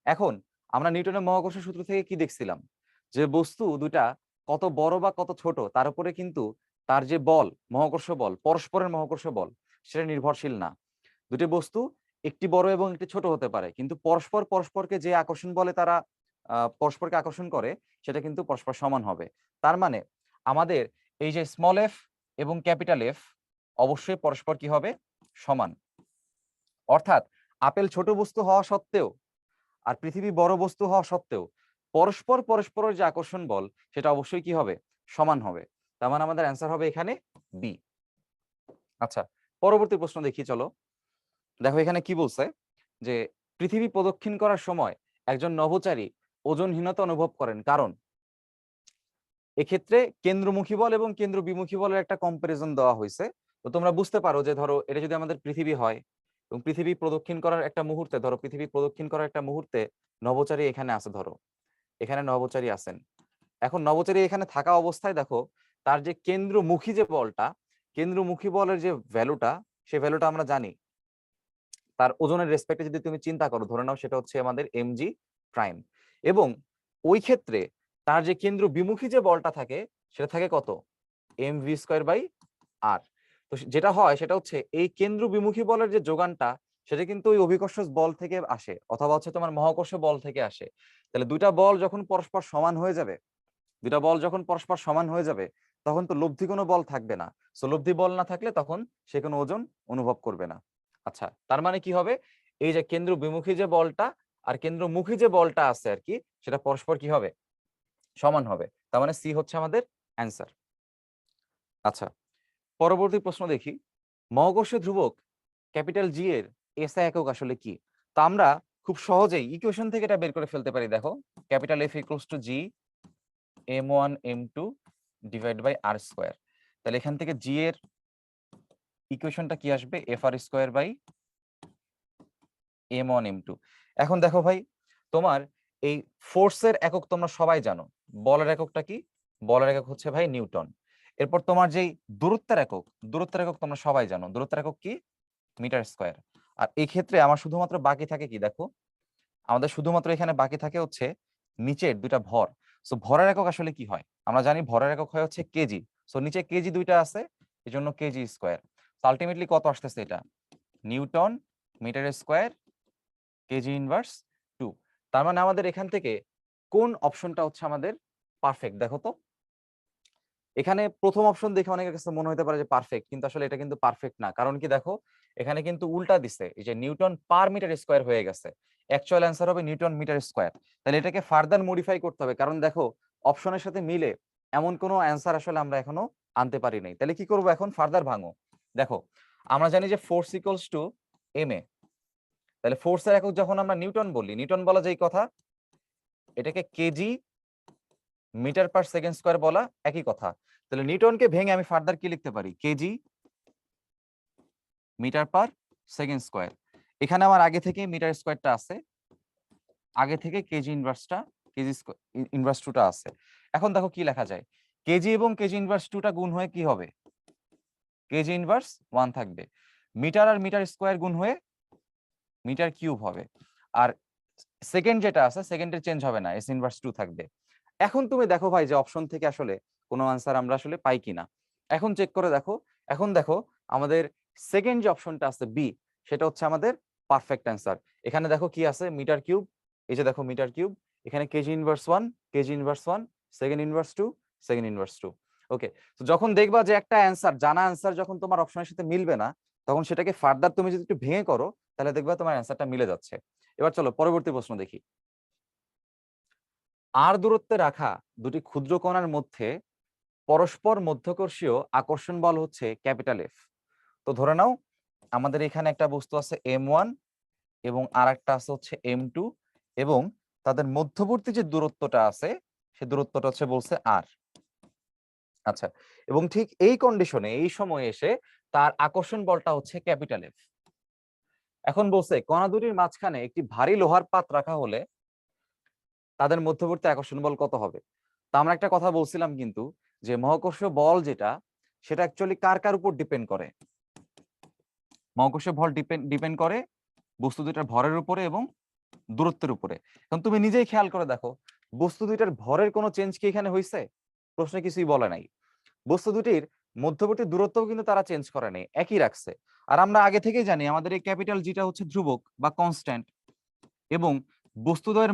এখন আমরা নিউটনের মহাকর্ষ সূত্র থেকে কি দেখছিলাম, যে বস্তু দুটা কত বড় বা কত ছোট তার উপরে কিন্তু তার যে বল, মহাকর্ষ বল, পরস্পরের মহাকর্ষ বল, সেটা নির্ভরশীল না। দুটি বস্তু একটি বড় এবং একটি ছোট হতে পারে, কিন্তু পরস্পর পরস্পরকে যে আকর্ষণ বলে তারা পরস্পরকে আকর্ষণ করে, সেটা কিন্তু পরস্পর সমান হবে। তার মানে আমাদের এই যে স্মল এফ এবং ক্যাপিটাল এফ অবশ্যই পরস্পর কি হবে? সমান। অর্থাৎ আপেল ছোট বস্তু হওয়া সত্ত্বেও আর পৃথিবী বড় বস্তু হওয়া সত্ত্বেও পরস্পর পরস্পরের যে আকর্ষণ বল, সেটা অবশ্যই কি হবে? সমান হবে। তার মানে আমাদের অ্যান্সার হবে এখানে বি। আচ্ছা, পরবর্তী প্রশ্ন দেখি চলো। দেখো এখানে কি বলছে, যে পৃথিবী প্রদক্ষিণ করার সময় একজন নভোচারী ওজনহীনতা অনুভব করেন, কারণ এক্ষেত্রে কেন্দ্রমুখী বল এবং কেন্দ্র বিমুখী বলের একটা কম্পারিজন দেওয়া হয়েছে। তো তোমরা বুঝতে পারো যে ধরো এটা যদি আমাদের পৃথিবী হয় এবং পৃথিবী প্রদক্ষিণ করার একটা মুহূর্তে, ধরো পৃথিবী প্রদক্ষিণ করার একটা মুহূর্তে নভোচারী এখানে আছে, ধরো এখানে নভোচারী আছেন। এখন নভোচারী এখানে থাকা অবস্থায় দেখো তার যে কেন্দ্রমুখী যে বলটা, কেন্দ্রমুখী বলের যে ভ্যালুটা, সেই ভ্যালুটা আমরা জানি। তার ওজনের রেসপেক্টে যদি তুমি চিন্তা করো, ধরে নাও সেটা হচ্ছে আমাদের mg প্রাইম, এবং ওই ক্ষেত্রে তার যে কেন্দ্র বিমুখী যে বলটা থাকে সেটা থাকে কত? mv²/r। তো যেটা হয় সেটা হচ্ছে এই কেন্দ্র বিমুখী বলের যে যোগানটা, সেটা কিন্তু ওই অভিকর্ষ বল থেকে আসে, অথবা হচ্ছে তোমার মহাকর্ষ বল থেকে আসে। তাহলে দুইটা বল যখন পরস্পর সমান হয়ে যাবে, দুইটা বল যখন পরস্পর সমান হয়ে যাবে, তখন তো লব্ধি কোনো বল থাকবে না। সো লব্ধি বল না থাকলে তখন সে কোনো ওজন অনুভব করবে না। আচ্ছা, তার মানে কি হবে? এই যে কেন্দ্র বিমুখী যে বলটা আর কেন্দ্রমুখী যে বলটা আছে আর কি, সেটা পরস্পর কি হবে? সমান হবে। তার মানে সি হচ্ছে আমাদের অ্যান্সার। আচ্ছা, পরবর্তী প্রশ্ন দেখি। মহাকর্ষ ধ্রুবক ক্যাপিটাল জি এর এসআই একক আসলে কি? তা আমরা খুব সহজেই ইকুয়েশন থেকে এটা বের করে ফেলতে পারি। দেখো capital F equals to G m1 m2 divide by R square. তাহলে এখান থেকে জি এর ইকুয়েশনটা কি আসবে? F R square by m1 m2। এখন দেখো ভাই, তোমার এই ফোর্সের একক তোমরা সবাই জানো। বলের এককটা কি? বলের একক হচ্ছে ভাই নিউটন। এরপর তোমার যেই দূরত্বের একক, দূরত্বের একক তোমরা সবাই জানো, দূরত্বের একক কি? Metre square. আর এই ক্ষেত্রে আমার শুধুমাত্র বাকি থাকে কি? দেখো আমাদের শুধুমাত্র এখানে বাকি থাকে হচ্ছে নিচের দুইটা ভর। সো ভরের একক আসলে কি হয়? আমরা জানি ভরের একক হয় হচ্ছে কেজি। সো নিচে কেজি দুইটা আছে, এই জন্য কেজি স্কোয়ার। আলটিমেটলি কত আসতেছে? এটা newton metre square KG inverse 2। তার মানে আমাদের এখান থেকে কোন অপশনটা হচ্ছে আমাদের পারফেক্ট? দেখো তো, এখানে প্রথম অপশন দেখে অনেকের কাছে মনে হতে পারে যে পারফেক্ট, কিন্তু আসলে এটা কিন্তু পারফেক্ট না। কারণ কি? দেখো এখানে কিন্তু উল্টা দিছে, এই যে নিউটন পার মিটার স্কোয়ার হয়ে গেছে। অ্যাকচুয়াল অ্যান্সার হবে নিউটন মিটার স্কোয়ার। তাহলে এটাকে ফার্দার মডিফাই করতে হবে, কারণ দেখো অপশনের সাথে মিলে এমন কোনো অ্যান্সার আসলে আমরা এখনো আনতে পারি নাই। তাহলে কি করব এখন? ফার্দার ভাঙো। দেখো আমরা জানি যে force equals to M A. তাহলে ফোর্সের একক যখন আমরা নিউটন বলি, নিউটন বলা যেই কথা, এটাকে KG metre per second square বলা একই কথা। তাহলে নিউটনকে ভেঙে আমি ফার্দার কি লিখতে পারি? KG metre per second square. এখানে আমার আগে থেকে মিটার স্কোয়ারটা আছে, আগে থেকে কেজি ইনভার্সটা, কেজি ইনভার্স টুটা আছে। এখন দেখো কি লেখা যায়, কেজি এবং কেজি ইনভার্স টুটা গুণ হয়ে কি হবে? কেজি ইনভার্স 1 থাকবে। মিটার আর মিটার স্কোয়ার গুণ হয়ে মিটার কিউব হবে। আর সেকেন্ড যেটা আছে, সেকেন্ডের চেঞ্জ হবে না, এস ইনভার্স 2 থাকবে। এখন তুমি দেখো ভাই যে অপশন থেকে আসলে কোনো আনসার আমরা আসলে পাই কিনা। এখন চেক করে দেখো। এখন দেখো আমাদের সেকেন্ড যে অপশনটা আছে বি, সেটা হচ্ছে আমাদের পারফেক্ট অ্যান্সার। এখানে দেখো কি আছে? Metre cube. এই যে দেখো মিটার কিউব, এখানে KG inverse 1, KG inverse 1, second inverse 2, second inverse 2। Okay, তো যখন দেখবা যে একটা অ্যান্সার, জানা অ্যান্সার যখন তোমার অপশনের সাথে মিলবে না, তখন সেটাকে ফার্দার তুমি যদি একটু ভেঙে করো, তাহলে দেখবা তোমার অ্যান্সারটা মিলে যাচ্ছে। এবার চলো পরবর্তী প্রশ্ন দেখি। আর দূরত্বে রাখা দুটি ক্ষুদ্র কণার মধ্যে পরস্পর মধ্যকর্ষীয় আকর্ষণ বল হচ্ছে ক্যাপিটাল এফ। তো ধরে নাও আমাদের এখানে একটা বস্তু আছে M1 এবং আর একটা আছে হচ্ছে M2, এবং তাদের মধ্যবর্তী যে দূরত্বটা আছে সে দূরত্বটা হচ্ছে বলছে আর। আচ্ছা, এবং ঠিক এই কন্ডিশনে এই সময়ে এসে তার আকর্ষণ বলটা হচ্ছে ক্যাপিটাল এফ। এখন বলছে কণা দুটির মাঝখানে একটি ভারী লোহার পাত রাখা হলে তাদের মধ্যবর্তী আকর্ষণ বল কত হবে? তা আমরা একটা কথা বলছিলাম কিন্তু, যে মহাকর্ষীয় বল যেটা, সেটা অ্যাকচুয়ালি কার কার উপর ডিপেন্ড করে? মহাকর্ষীয় বল ডিপেন্ড করে বস্তু দুইটার ভরের উপরে এবং দূরত্বের উপরে। এখন তুমি নিজেই খেয়াল করে দেখো, বস্তু দুইটার ভরের কোনো চেঞ্জ কি এখানে হয়েছে? প্রশ্নে কিছুই বলে নাই। বস্তু দুটির মধ্যবর্তী দূরত্বও কিন্তু তারা চেঞ্জ করে নাই, একই রাখছে। আর আমরা আগে থেকেই জানি আমাদের এই ক্যাপিটাল জিটা হচ্ছে ধ্রুবক বা কনস্ট্যান্ট, এবং বস্তুদ্বয়ের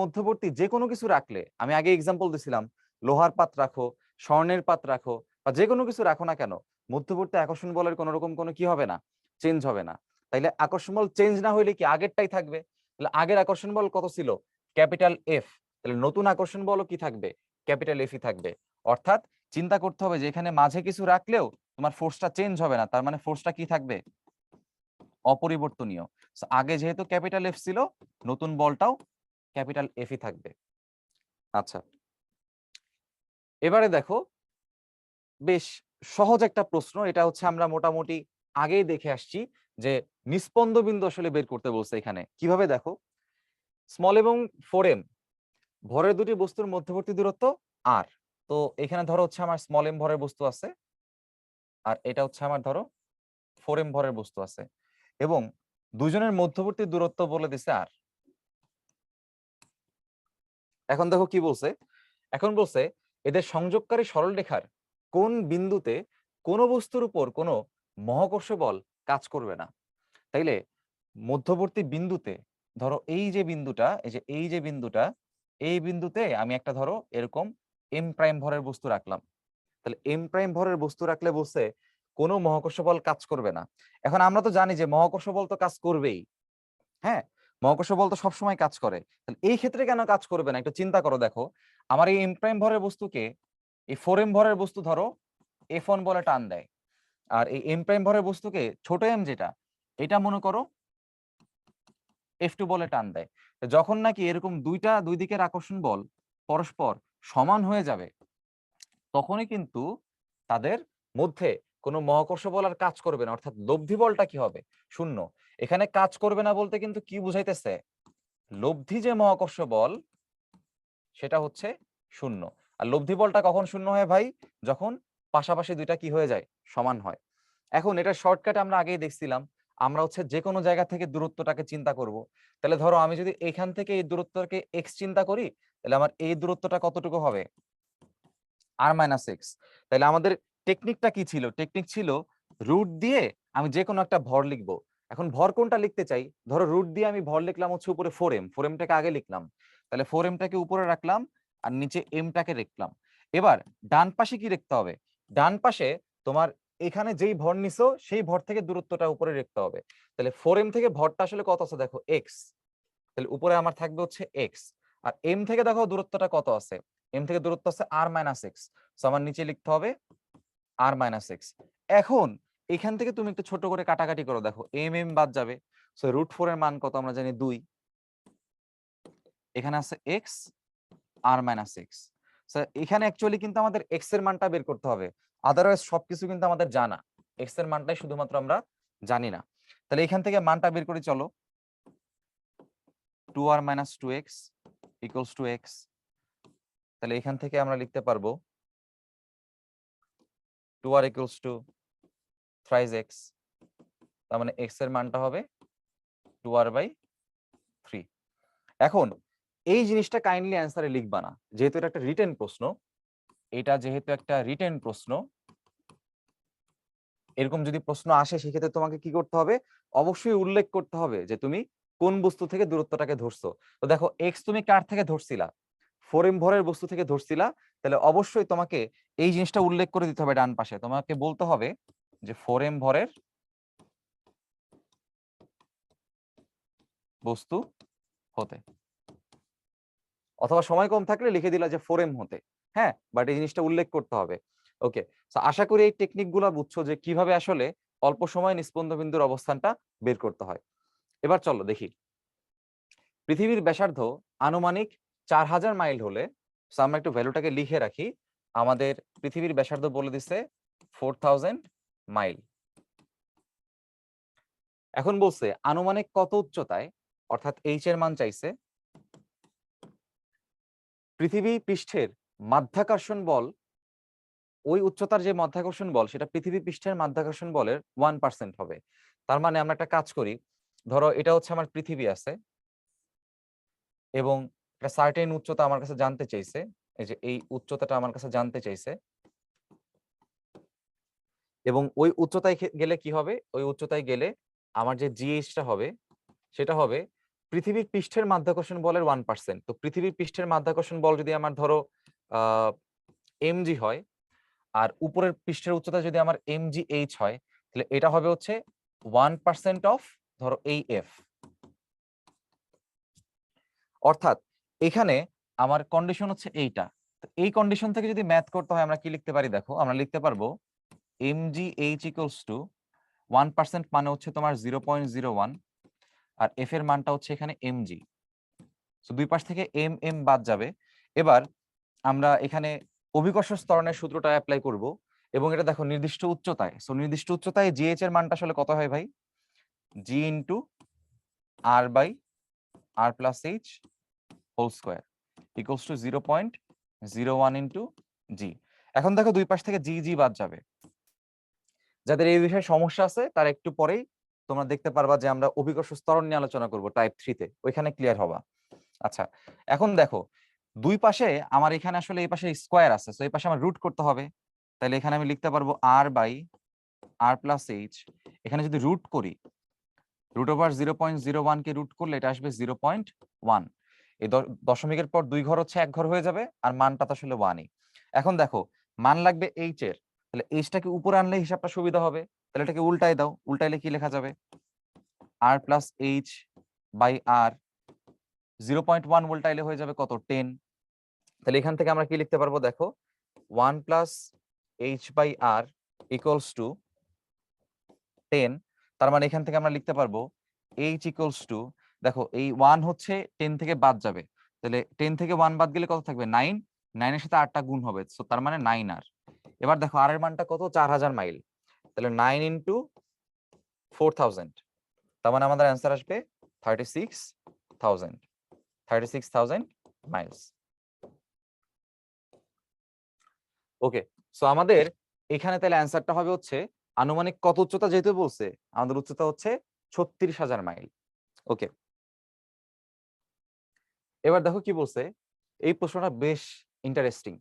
মধ্যবর্তী যে কোনো কিছু রাখলে, আমি আগে এক্সাম্পল দিছিলাম, লোহার পাত রাখো, স্বর্ণের পাত রাখো, বা যে কোনো কিছু রাখো না কেন, মধ্যবর্তী আকর্ষণ বলের কোনো রকম কোনো কি হবে না, চেঞ্জ হবে না। তাইলে আকর্ষণ বল চেঞ্জ না হইলে কি আগেরটাই থাকবে? তাহলে আগের আকর্ষণ বল কত ছিল? Capital F. তাহলে নতুন আকর্ষণ বলও কি থাকবে? ক্যাপিটাল এফই থাকবে। অর্থাৎ চিন্তা করতে হবে যে এখানে মাঝে কিছু রাখলেও তোমার ফোর্সটা চেঞ্জ হবে না, তার মানে ফোর্সটা কি থাকবে? অপরিবর্তনীয়। আগে যেহেতু ক্যাপিটাল এফ ছিল, নতুন বলটাও ক্যাপিটাল এফই থাকবে। আচ্ছা, এবারে দেখো বেশ সহজ একটা প্রশ্ন, এটা হচ্ছে আমরা মোটামুটি আগেই দেখে আসছি, যে নিস্পন্দ বিন্দু আসলে বের করতে বলছে এখানে। কিভাবে দেখো, স্মল এবং 4m ভরের দুটি বস্তুর মধ্যবর্তী দূরত্ব আর। তো এখানে ধরো হচ্ছে আমার স্মল এম ভরের বস্তু আছে, আর এটা হচ্ছে আমার ধরো 4m ভরের বস্তু আছে, এবং দুজনের মধ্যবর্তী দূরত্ব বলে দিছে আর। এখন দেখো কি বলছে, এখন বলছে এদের সংযোগকারী সরলরেখার কোন বিন্দুতে কোন বস্তুর উপর কোনো মহাকর্ষ বল কাজ করবে না। তাইলে মধ্যবর্তী বিন্দুতে, ধরো এই যে বিন্দুটা, এই যে বিন্দুটা, এই বিন্দুতে আমি একটা ধরো এরকম এম প্রাইম ভরের বস্তু রাখলাম। তাহলে এম প্রাইম ভরের বস্তু রাখলে বলছে কোনো মহাকর্ষ বল কাজ করবে না। এখন আমরা তো জানি যে মহাকর্ষ বল তো কাজ করবেই, হ্যাঁ, মহাকর্ষ বল তো সবসময় কাজ করে। তাহলে এই ক্ষেত্রে কেন কাজ করবে না একটু চিন্তা করো। দেখো আমার এই এম প্রাইম ভরের বস্তুকে এই 4m ভরের বস্তু ধরো F1 বলে টান দেয়, আর এই এম প্রাইম ভরের বস্তুকে ছোট এম যেটা, এটা মনে করো F2 বলে টান দেয়। তো যখন নাকি এরকম দুই দিকের আকর্ষণ বল পরস্পর সমান হয়ে যাবে, তখনই কিন্তু তাদের মধ্যে কোনো মহাকর্ষ বল আর কাজ করবে না, অর্থাৎ লব্ধি বলটা কি হবে? শূন্য। এখানে কাজ করবে না বলতে কিন্তু কি বুঝাইতেছে? লব্ধি যে মহাকর্ষ বল সেটা হচ্ছে শূন্য। আর লব্ধি বলটা কখন শূন্য হয় ভাই? যখন পাশাপাশি দুইটা কি হয়ে যায়, সমান হয়। এখন এটা শর্টকাট আমরা আগেই দেখছিলাম, আমরা হচ্ছে যে কোনো জায়গা থেকে দূরত্বটাকে চিন্তা করব। তাহলে ধরো আমি যদি এখান থেকে এই দূরত্বটাকে এক্স চিন্তা করি, তাহলে আমার এই দূরত্বটা কতটুকু হবে? r-x। তাহলে আমাদের টেকনিকটা কি ছিল? টেকনিক ছিল রুট দিয়ে আমি যে কোনো একটা ভর লিখবো। এখন ভর কোনটা লিখতে চাই? ধরো রুট দিয়ে আমি ভর লিখলাম হচ্ছে উপরে 4m, 4mটাকে আগে লিখলাম, তাহলে 4mটাকে উপরে রাখলাম আর নিচে mটাকে লিখলাম। এবার ডান পাশে কি লিখতে হবে? ডান পাশে তোমার এখানে যেই ভর নিছো সেই ভর থেকে দূরত্বটা উপরে লিখতে হবে। তাহলে 4m থেকে ভরটা আসলে কত আছে দেখো, x। তাহলে উপরে আমার থাকবে হচ্ছে x, আর m থেকে দেখো দূরত্বটা কত আছে, m থেকে দূরত্ব আছে r-x। সো আমার নিচে লিখতে হবে r-x। এখন এখান থেকে তুমি একটু ছোট করে কাটাকাটি করো, দেখো m বাদ যাবে। সো √4 এর মান কত আমরা জানি 2। এখানে আছে x, r-x। সো এখানে অ্যাকচুয়ালি কিন্তু আমাদের x এর মানটা বের করতে হবে, আদারওয়াইজ সবকিছু কিন্তু আমাদের জানা, x এর মানটাই শুধুমাত্র আমরা জানি না। তাহলে এখান থেকে মানটা বের করে চলো, 2r-2x = x। তাহলে এখান থেকে আমরা লিখতে পারবো 2r = thrice x। তার মানে x এর মানটা হবে 2r/3। এখন এই জিনিসটা কাইন্ডলি অ্যান্সারে লিখবা না, যেহেতু এটা একটা রিটেন প্রশ্ন। এটা যেহেতু একটা রিটেন প্রশ্ন, এরকম যদি প্রশ্ন আসে সেক্ষেত্রে তোমাকে কি করতে হবে? অবশ্যই উল্লেখ করতে হবে যে তুমি কোন বস্তু থেকে দূরত্বটাকে ধরছো। তো দেখো x তুমি কার থেকে ধরছিলা? 4m ভরের বস্তু থেকে ধরছিলা, তাহলে অবশ্যই তোমাকে এই জিনিসটা উল্লেখ করে দিতে হবে ডান পাশে। তোমাকে বলতে হবে যে 4m ভরের বস্তু হতে, অথবা সময় কম থাকলে লিখে দিলা যে 4m হতে। হ্যাঁ, বাট এই জিনিসটা উল্লেখ করতে হবে। ওকে, তো আশা করি এই টেকনিক গুলা বুঝছো যে কিভাবে আসলে অল্প সময় নিস্পন্দ বিন্দুর অবস্থানটা বের করতে হয়। এবার চলো দেখি, পৃথিবীর ব্যাসার্ধ আনুমানিক 4000 মাইল হলে, আমরা একটু ভ্যালুটাকে লিখে রাখি। আমাদের পৃথিবীর ব্যাসার্ধ বলে দিছে 4000 মাইল। এখন বলছে আনুমানিক কত উচ্চতায়, অর্থাৎ এইচ এর মান চাইছে, পৃথিবী পৃষ্ঠের মাধ্যাকর্ষণ বল, ওই উচ্চতার যে মাধ্যাকর্ষণ বল সেটা পৃথিবী পৃষ্ঠের মাধ্যাকর্ষণ বলের 1% হবে। তার মানে আমরা একটা কাজ করি, ধরো এটা হচ্ছে আমার পৃথিবী আছে এবং একটা সার্টেন উচ্চতা আমার কাছে জানতে চাইছে, এই যে এই উচ্চতাটা আমার কাছে জানতে চাইছে, এবং ওই উচ্চতায় গেলে কি হবে, ওই উচ্চতায় গেলে আমার যে জিএইচটা হবে সেটা হবে পৃথিবীর পৃষ্ঠের মাধ্যাকর্ষণ বলের 1%। তো পৃথিবীর পৃষ্ঠের মাধ্যাকর্ষণ বল যদি আমার ধরো এমজি হয়, আর উপরের পৃষ্ঠের উচ্চতা যদি আমার mgh হয়, তাহলে এটা হবে হচ্ছে 1% অফ ধরো এই এফ। অর্থাৎ এখানে আমার কন্ডিশন হচ্ছে এইটা। তো এই কন্ডিশন থেকে যদি ম্যাথ করতে হয় আমরা কি লিখতে পারি, দেখো আমরা লিখতে পারবো mgh ইকুয়ালস টু 1% মানে হচ্ছে তোমার 0.01, আর এফ এর মানটা হচ্ছে এখানে mg। তো দুই পাশ থেকে এম বাদ যাবে। এবার আমরা এখানে অভিকর্ষ ত্বরণের সূত্রটা অ্যাপ্লাই করব, এবং এটা দেখো নির্দিষ্ট উচ্চতায়, সো নির্দিষ্ট উচ্চতায় জিএইচ এর মানটা আসলে কত হয় ভাই, G into R by R plus H whole square equals to 0.01 into G. এখন দেখো দুই পাশ থেকে জি জি বাদ যাবে। যাদের এই বিষয়ে সমস্যা আছে তারা একটু পরেই তোমরা দেখতে পারবা যে আমরা অভিকর্ষ ত্বরণ নিয়ে আলোচনা করব টাইপ 3 তে, ওইখানে ক্লিয়ার হবা। আচ্ছা, এখন দেখো দুই পাশে আমার এখানে আসলে এই পাশে স্কোয়ার আছে, তো এই পাশে আমার রুট করতে হবে। তাহলে এখানে আমি লিখতে পারবো আর বাই আর প্লাস এইচ। এখানে যদি রুট করি, রুট ওভার 0.01 কে রুট করলে এটা আসবে 0.1। এই দশমিকের পর দুই ঘর হচ্ছে এক ঘর হয়ে যাবে, আর মানটা তো আসলে 1ই। এখন দেখো মান লাগবে এইচ এর, তাহলে এইচটাকে উপরে আনলে হিসাবটা সুবিধা হবে। তাহলে এটাকে উল্টাই দাও, উল্টাইলে কি লেখা যাবে, আর প্লাস এইচ বাই আর, 0.1 উল্টাইলে হয়ে যাবে কত, 10। তাহলে এখান থেকে আমরা কি লিখতে পারবো, দেখো 1 plus H by R equals to 10। তার মানে এখান থেকে আমরা লিখতে পারবো এইচ ইকুয়ালস টু, দেখো এই 1 হচ্ছে 10 থেকে বাদ যাবে, তাহলে 10 থেকে 1 বাদ গেলে কত থাকবে, 9। 9 এর সাথে 8টা গুণ হবে, সো তার মানে 9 আর। এবার দেখো আর এর মানটা কত, 4000 মাইল। তাহলে 9 ইন্টু 4000, তার মানে আমাদের অ্যান্সার আসবে 36,000 মাইলস। ওকে, সো আমাদের এখানে তাহলে অ্যান্সারটা হবে হচ্ছে আনুমানিক কত উচ্চতা, যেহেতু বলছে আমাদের উচ্চতা হচ্ছে 36,000 মাইল। ওকে, এবার দেখো কি বলছে, এই প্রশ্নটা বেশ ইন্টারেস্টিং।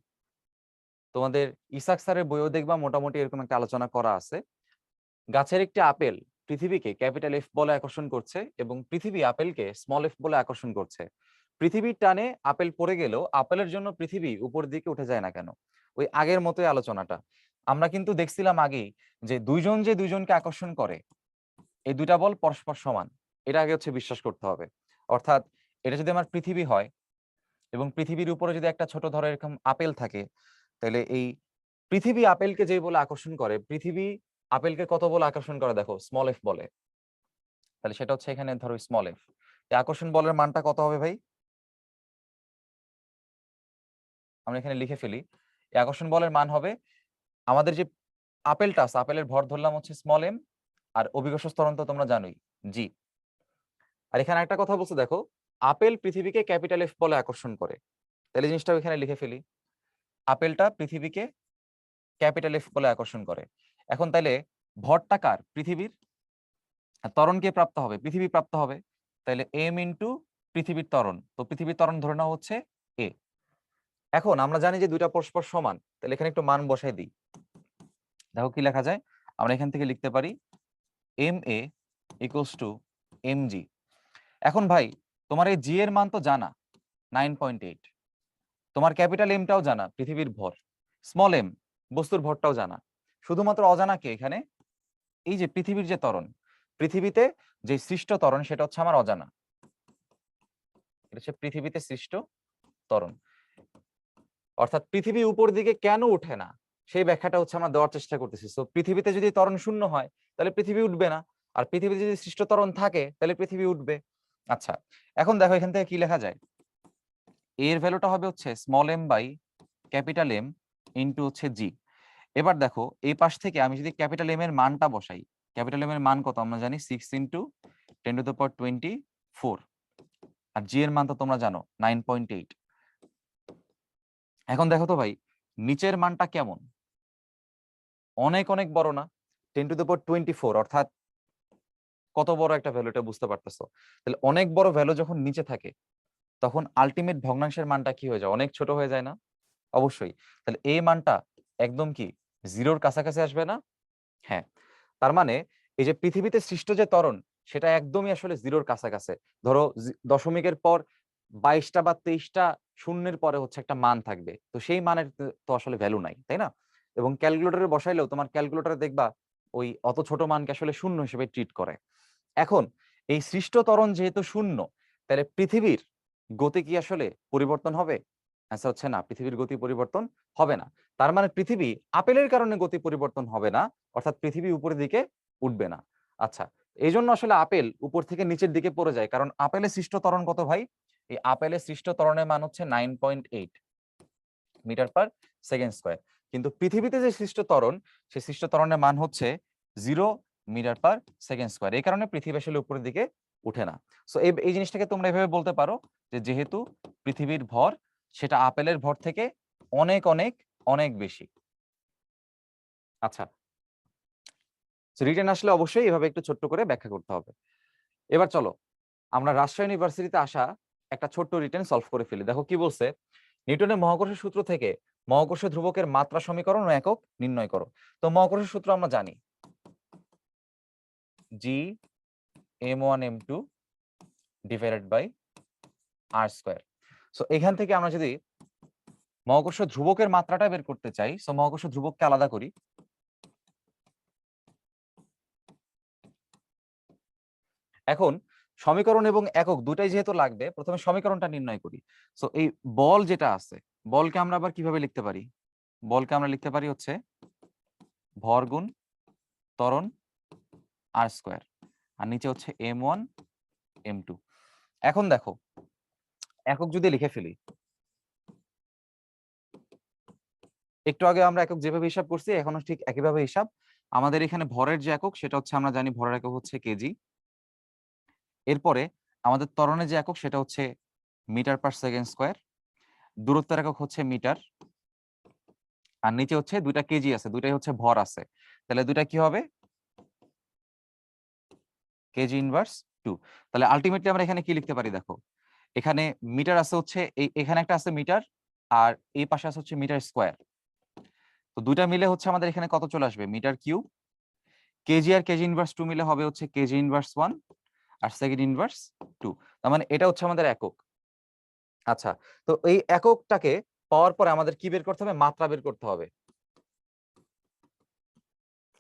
তোমাদের ইসাক স্যারের বইও দেখবা মোটামুটি এরকম একটা আলোচনা করা আছে। গাছের একটি আপেল পৃথিবীকে ক্যাপিটাল এফ বলে আকর্ষণ করছে এবং পৃথিবী আপেলকে স্মল এফ বলে আকর্ষণ করছে। পৃথিবীর টানে আপেল পড়ে গেলেও আপেলের জন্য পৃথিবী উপর দিকে উঠে যায় না কেন? ওই আগের মতোই আলোচনাটা আমরা কিন্তু দেখছিলাম আগেই, যে দুইজন যে দুইজনকে আকর্ষণ করে, এই দুইটা বল পরস্পর সমান, এটা আগে হচ্ছে বিশ্বাস করতে হবে। অর্থাৎ এটা যদি আমার পৃথিবী হয় এবং পৃথিবীর উপরে যদি একটা ছোট ধরো এরকম আপেল থাকে, তাহলে এই পৃথিবী আপেলকে যে বলে আকর্ষণ করে, পৃথিবী আপেলকে কত বলে আকর্ষণ করে, দেখো স্মল এফ বলে। তাহলে সেটা হচ্ছে এখানে ধরো স্মল এফ। আকর্ষণ বলের মানটা কত হবে ভাই, আমরা এখানে লিখে ফেলি। এই আকর্ষণ বলের মান হবে, আমাদের যে আপেলটা আছে আপেলের ভর ধরলাম হচ্ছে স্মল এম, আর অভিকর্ষ ত্বরণ তো তোমরা জানোই জি। আর এখানে একটা কথা বলছে, দেখো আপেল পৃথিবীকে ক্যাপিটাল এফ বলে আকর্ষণ করে, তাহলে জিনিসটা এখানে লিখে ফেলি, আপেলটা পৃথিবীকে ক্যাপিটাল এফ বলে আকর্ষণ করে। এখন তাইলে ভরটা কার, পৃথিবীর, ত্বরণ কে প্রাপ্ত হবে, পৃথিবী প্রাপ্ত হবে। তাহলে এম ইন্টু পৃথিবীর ত্বরণ, তো পৃথিবীর ত্বরণ ধরে নেওয়া হচ্ছে এ। এখন আমরা জানি যে দুইটা পরস্পর সমান, তাহলে এখানে একটু মান বসাই দিই। দেখো কি লেখা যায়, আমরা এখান থেকে লিখতে পারি M A equals to M G. এখন ভাই তোমার এই জি এর মান তো জানা 9.8, তোমার ক্যাপিটাল এমটাও জানা, পৃথিবীর ভর। স্মল এম, বস্তুর ভরটাও জানা। শুধুমাত্র অজানা কে এখানে? এই যে পৃথিবীর যে ত্বরণ, পৃথিবীতে যে সৃষ্ট ত্বরণ সেটা হচ্ছে আমার অজানা। এটা হচ্ছে পৃথিবীতে সৃষ্ট ত্বরণ। অর্থাৎ পৃথিবী উপর দিকে কেন ওঠে না সেই ব্যাখ্যাটা হচ্ছে আমরা দেওয়ার চেষ্টা করতেছি। তো পৃথিবীতে যদি ত্বরণ শূন্য হয় তাহলে পৃথিবী উঠবে না, আর পৃথিবীতে যদি সৃষ্ট ত্বরণ থাকে তাহলে পৃথিবী উঠবে। আচ্ছা, এখন দেখো এখান থেকে কি লেখা যায়। এর ভ্যালুটা হবে হচ্ছে small M by capital M into হচ্ছে জি। এবার দেখো এই পাশ থেকে আমি যদি ক্যাপিটাল এম এর মানটা বসাই, ক্যাপিটাল এম এর মান কত আমরা জানি 6 × 10⁻24, আর জি এর মান তো তোমরা জানো 9.8। এখন দেখো তো ভাই নিচের মানটা কেমন, অনেক অনেক বড় না? 10⁻24 অর্থাৎ কত বড় একটা ভ্যালু, এটা বুঝতে পারতেছো? তাহলে অনেক বড় ভ্যালু যখন নিচে থাকে তখন আলটিমেট ভগ্নাংশের মানটা কি হয়ে যায়, অনেক ছোট হয়ে যায় না? অবশ্যই। তাহলে এই মানটা একদম কি জিরোর কাছাকাছি আসবে না? হ্যাঁ, তার মানে এই যে পৃথিবীতে সৃষ্ট যে ত্বরণ সেটা একদমই আসলে জিরোর কাছাকাছি। ধরো দশমিকের পর 22টা বা 23টা শূন্যের পরে হচ্ছে একটা মান থাকবে, তো সেই মানের তো আসলে ভ্যালু নাই, তাই না? এবং ক্যালকুলেটরে বসাইলেও তোমার ক্যালকুলেটরে দেখবা ওই অত ছোট মানকে আসলে শূন্য হিসেবে ট্রিট করে। এখন এই সৃষ্ট ত্বরণ যেহেতু শূন্য, তাহলে পৃথিবীর গতি কি আসলে পরিবর্তন হবে? অ্যান্সার হচ্ছে না, পৃথিবীর গতি পরিবর্তন হবে না। তার মানে পৃথিবী আপেলের কারণে গতি পরিবর্তন হবে না, অর্থাৎ পৃথিবী উপরের দিকে উঠবে না। আচ্ছা, এই জন্য আসলে আপেল উপর থেকে নিচের দিকে পড়ে যায়, কারণ আপেলের সৃষ্ট ত্বরণ কত ভাই? এই আপেলের সৃষ্ট ত্বরণের মান হচ্ছে 9.8 মিটার পার সেকেন্ড স্কয়ার। কিন্তু পৃথিবীতে যে সৃষ্ট ত্বরণ, সেই সৃষ্ট ত্বরণের মান হচ্ছে 0 মিটার পার সেকেন্ড স্কয়ার। এই কারণে পৃথিবী আসলে উপরের দিকে উঠে না। সো এই জিনিসটাকে তোমরা এভাবে বলতে পারো যে যেহেতু পৃথিবীর ভর সেটা আপেলের ভর থেকে অনেক অনেক অনেক বেশি। আচ্ছা, রিটেন আসলে অবশ্যই এভাবে একটু ছোট্ট করে ব্যাখ্যা করতে হবে। এবার চলো আমরা রাজশাহী ইউনিভার্সিটিতে আসা একটা ছোট্ট রিটেন সলভ করে ফেলি। দেখো কি বলছে, নিউটনের মহাকর্ষ সূত্র থেকে মহাকর্ষ ধ্রুবকের মাত্রা সমীকরণ ও একক নির্ণয় করো। তো মহাকর্ষ সূত্র আমরা জানি G m1 m2 divided by R square. So এখান থেকে আমরা যদি মহাকর্ষ ধ্রুবকের মাত্রাটা বের করতে চাই, সো মহাকর্ষ ধ্রুবককে আলাদা করি। এখন সমীকরণ এবং একক দুটাই যেহেতু লাগবে, প্রথমে সমীকরণটা নির্ণয় করি। সো এই বল যেটা আছে, বলকে আমরা আবার কিভাবে লিখতে পারি? বলকে আমরা লিখতে পারি হচ্ছে ভর গুণ ত্বরণ আর স্কয়ার, আর নিচে হচ্ছে m1 m2। এখন দেখো একক যদি লিখে ফেলি, একটু আগে আমরা একক যেভাবে হিসাব করছি এখনো ঠিক একইভাবে হিসাব। আমাদের এখানে ভরের যে একক সেটা হচ্ছে আমরা জানি ভরের একক হচ্ছে কেজি। এরপরে আমাদের ত্বরণের যে একক সেটা হচ্ছে মিটার পার সেকেন্ড স্কয়ার, দূরত্বের একক হচ্ছে মিটার, আর নিচে হচ্ছে দুইটা কেজি আছে, দুইটাই হচ্ছে ভর আছে, তাহলে দুইটা কি হবে? KG inverse 2। তাহলে আলটিমেটলি আমরা এখানে কি লিখতে পারি দেখো, এখানে মিটার আছে হচ্ছে এখানে একটা আছে মিটার, আর এই পাশে আছে হচ্ছে মিটার স্কয়ার। তো দুইটা মিলে হচ্ছে আমাদের এখানে কত চলে আসবে? Metre cube. কেজি আর কেজি ইনভার্স 2 মিলে হবে হচ্ছে কেজি ইনভার্স 1 আর সেকেন্ড ইনভার্স 2। তার মানে এটা হচ্ছে আমাদের একক। আচ্ছা, তো এই এককটাকে পাওয়ার পরে আমাদের কি বের করতে হবে? মাত্রা বের করতে হবে।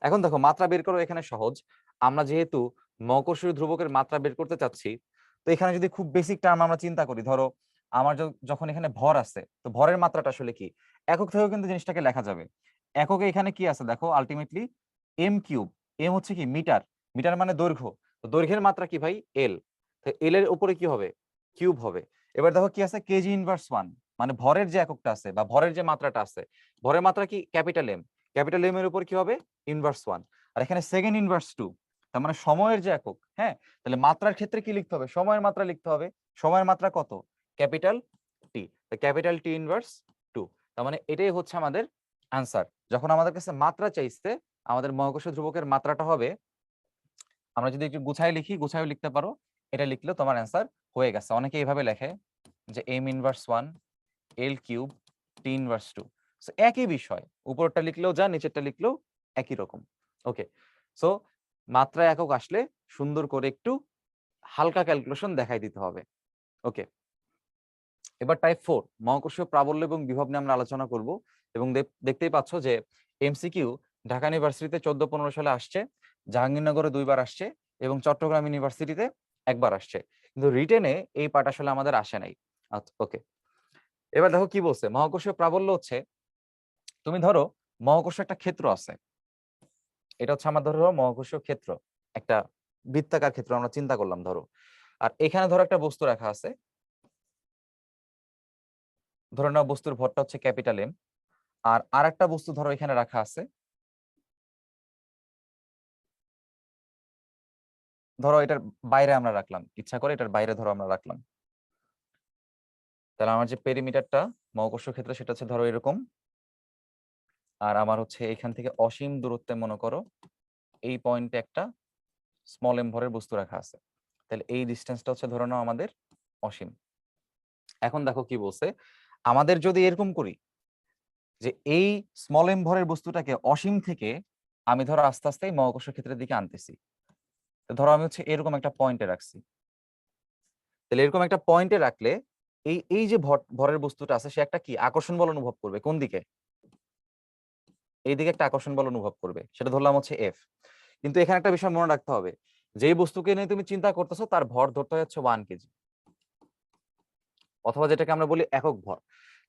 এখন দেখো মাত্রা বের করো এখানে সহজ। আমরা যেহেতু মহাকর্ষীয় ধ্রুবকের মাত্রা বের করতে চাচ্ছি, তো এখানে যদি খুব বেসিক টার্ম আমরা চিন্তা করি, ধরো আমার যখন এখানে ভর আছে, তো ভরের মাত্রাটা আসলে কি? একক থেকেও কিন্তু জিনিসটাকে লেখা যাবে। এককে এখানে কি আছে দেখো, আলটিমেটলি এম কিউব। এম হচ্ছে কি? মিটার। মিটার মানে দৈর্ঘ্য, তো দৈর্ঘ্যের মাত্রা কি ভাই? এল। তো এল এর উপরে কি হবে? কিউব হবে। এবার দেখো কি আছে? কেজি ইনভার্স 1, মানে ভরের যে এককটা আছে বা ভরের যে মাত্রাটা আছে, ভরের মাত্রা কি? Capital M. ক্যাপিটাল এম এর উপর কি হবে? ইনভার্স 1। আর এখানে সেকেন্ড ইনভার্স 2, তার মানে সময়ের যে একক। হ্যাঁ, তাহলে মাত্রার ক্ষেত্রে কি লিখতে হবে? সময়ের মাত্রা লিখতে হবে। সময়ের মাত্রা কত? Capital T. তো ক্যাপিটাল টি ইনভার্স 2। তার মানে এটাই হচ্ছে আমাদের আনসার। যখন আমাদের কাছে মাত্রা চাইছে, আমাদের মহাকর্ষ ধ্রুবকের মাত্রাটা হবে, আমরা যদি একটু গুছায় লিখি, গুছায়ও লিখতে পারো, এটা লিখলেও তোমার অ্যান্সার হয়ে গেছে। অনেকে এইভাবে লেখে যে এম ইনভার্স 1 এল কিউব টি ইনভার্স 2। সো একই বিষয়, উপরটা লিখলেও যা, নিচেরটা লিখলেও একই রকম। ওকে, সো মাত্রা একক আসলে সুন্দর করে একটু হালকা ক্যালকুলেশন দেখাই দিতে হবে। ওকে, এবার টাইপ 4 মহাকর্ষীয় প্রাবল্য এবং বিভব নিয়ে আমরা আলোচনা করব এবং দেখতেই পাচ্ছ যে এমসিকিউ ঢাকা ইউনিভার্সিটিতে 14-15 সালে আসছে, জাহাঙ্গীরনগরে 2বার আসছে এবং চট্টগ্রাম ইউনিভার্সিটিতে 1বার আসছে, কিন্তু রিটেনে এই পার্ট আসলে আমাদের আসে নাই। আচ্ছা, ওকে। এবার দেখো কি বলছে, মহাকর্ষীয় প্রাবল্য হচ্ছে, তুমি ধরো মহাকর্ষ একটা ক্ষেত্র আছে, এটা হচ্ছে আমার ধরো মহাকর্ষীয় ক্ষেত্র, একটা বৃত্তাকার ক্ষেত্র আমরা চিন্তা করলাম ধরো, আর এখানে ধরো একটা বস্তু রাখা আছে, ধরে নাও বস্তুর ভরটা হচ্ছে ক্যাপিটাল এম, আর আরেকটা বস্তু ধরো এখানে রাখা আছে, ধরো এটার বাইরে আমরা রাখলাম, ইচ্ছা করে এটার বাইরে ধরো আমরা রাখলাম, তাহলে আমার যে পেরিমিটারটা মহাকর্ষ ক্ষেত্র সেটা হচ্ছে ধরো এরকম, আর আমার হচ্ছে এখান থেকে অসীম দূরত্বে মনে করো এই পয়েন্টে একটা স্মল এম ভরের বস্তু রাখা আছে, তাহলে এই ডিস্টেন্সটা হচ্ছে ধরে নাও আমাদের অসীম। এখন দেখো কি বলছে, আমাদের যদি এরকম করি যে এই স্মল এম ভরের বস্তুটাকে অসীম থেকে আমি ধরো আস্তে আস্তে মহাকর্ষ ক্ষেত্রের দিকে আনতেছি, তো ধরো আমি হচ্ছে এরকম একটা পয়েন্টে রাখছি, তাহলে এরকম একটা পয়েন্টে রাখলে এই এই যে ভরের বস্তুটা আছে সে একটা কি আকর্ষণ বল অনুভব করবে, কোন দিকে, এইদিকে একটা আকর্ষণ বল অনুভব করবে, সেটা ধরলাম হচ্ছে এফ। কিন্তু এখানে একটা বিষয় মনে রাখতে হবে, যেই বস্তুকে নিয়ে তুমি চিন্তা করতেছো তার ভর ধরতে হচ্ছে 1 কেজি, অথবা যেটাকে আমরা বলি একক ভর।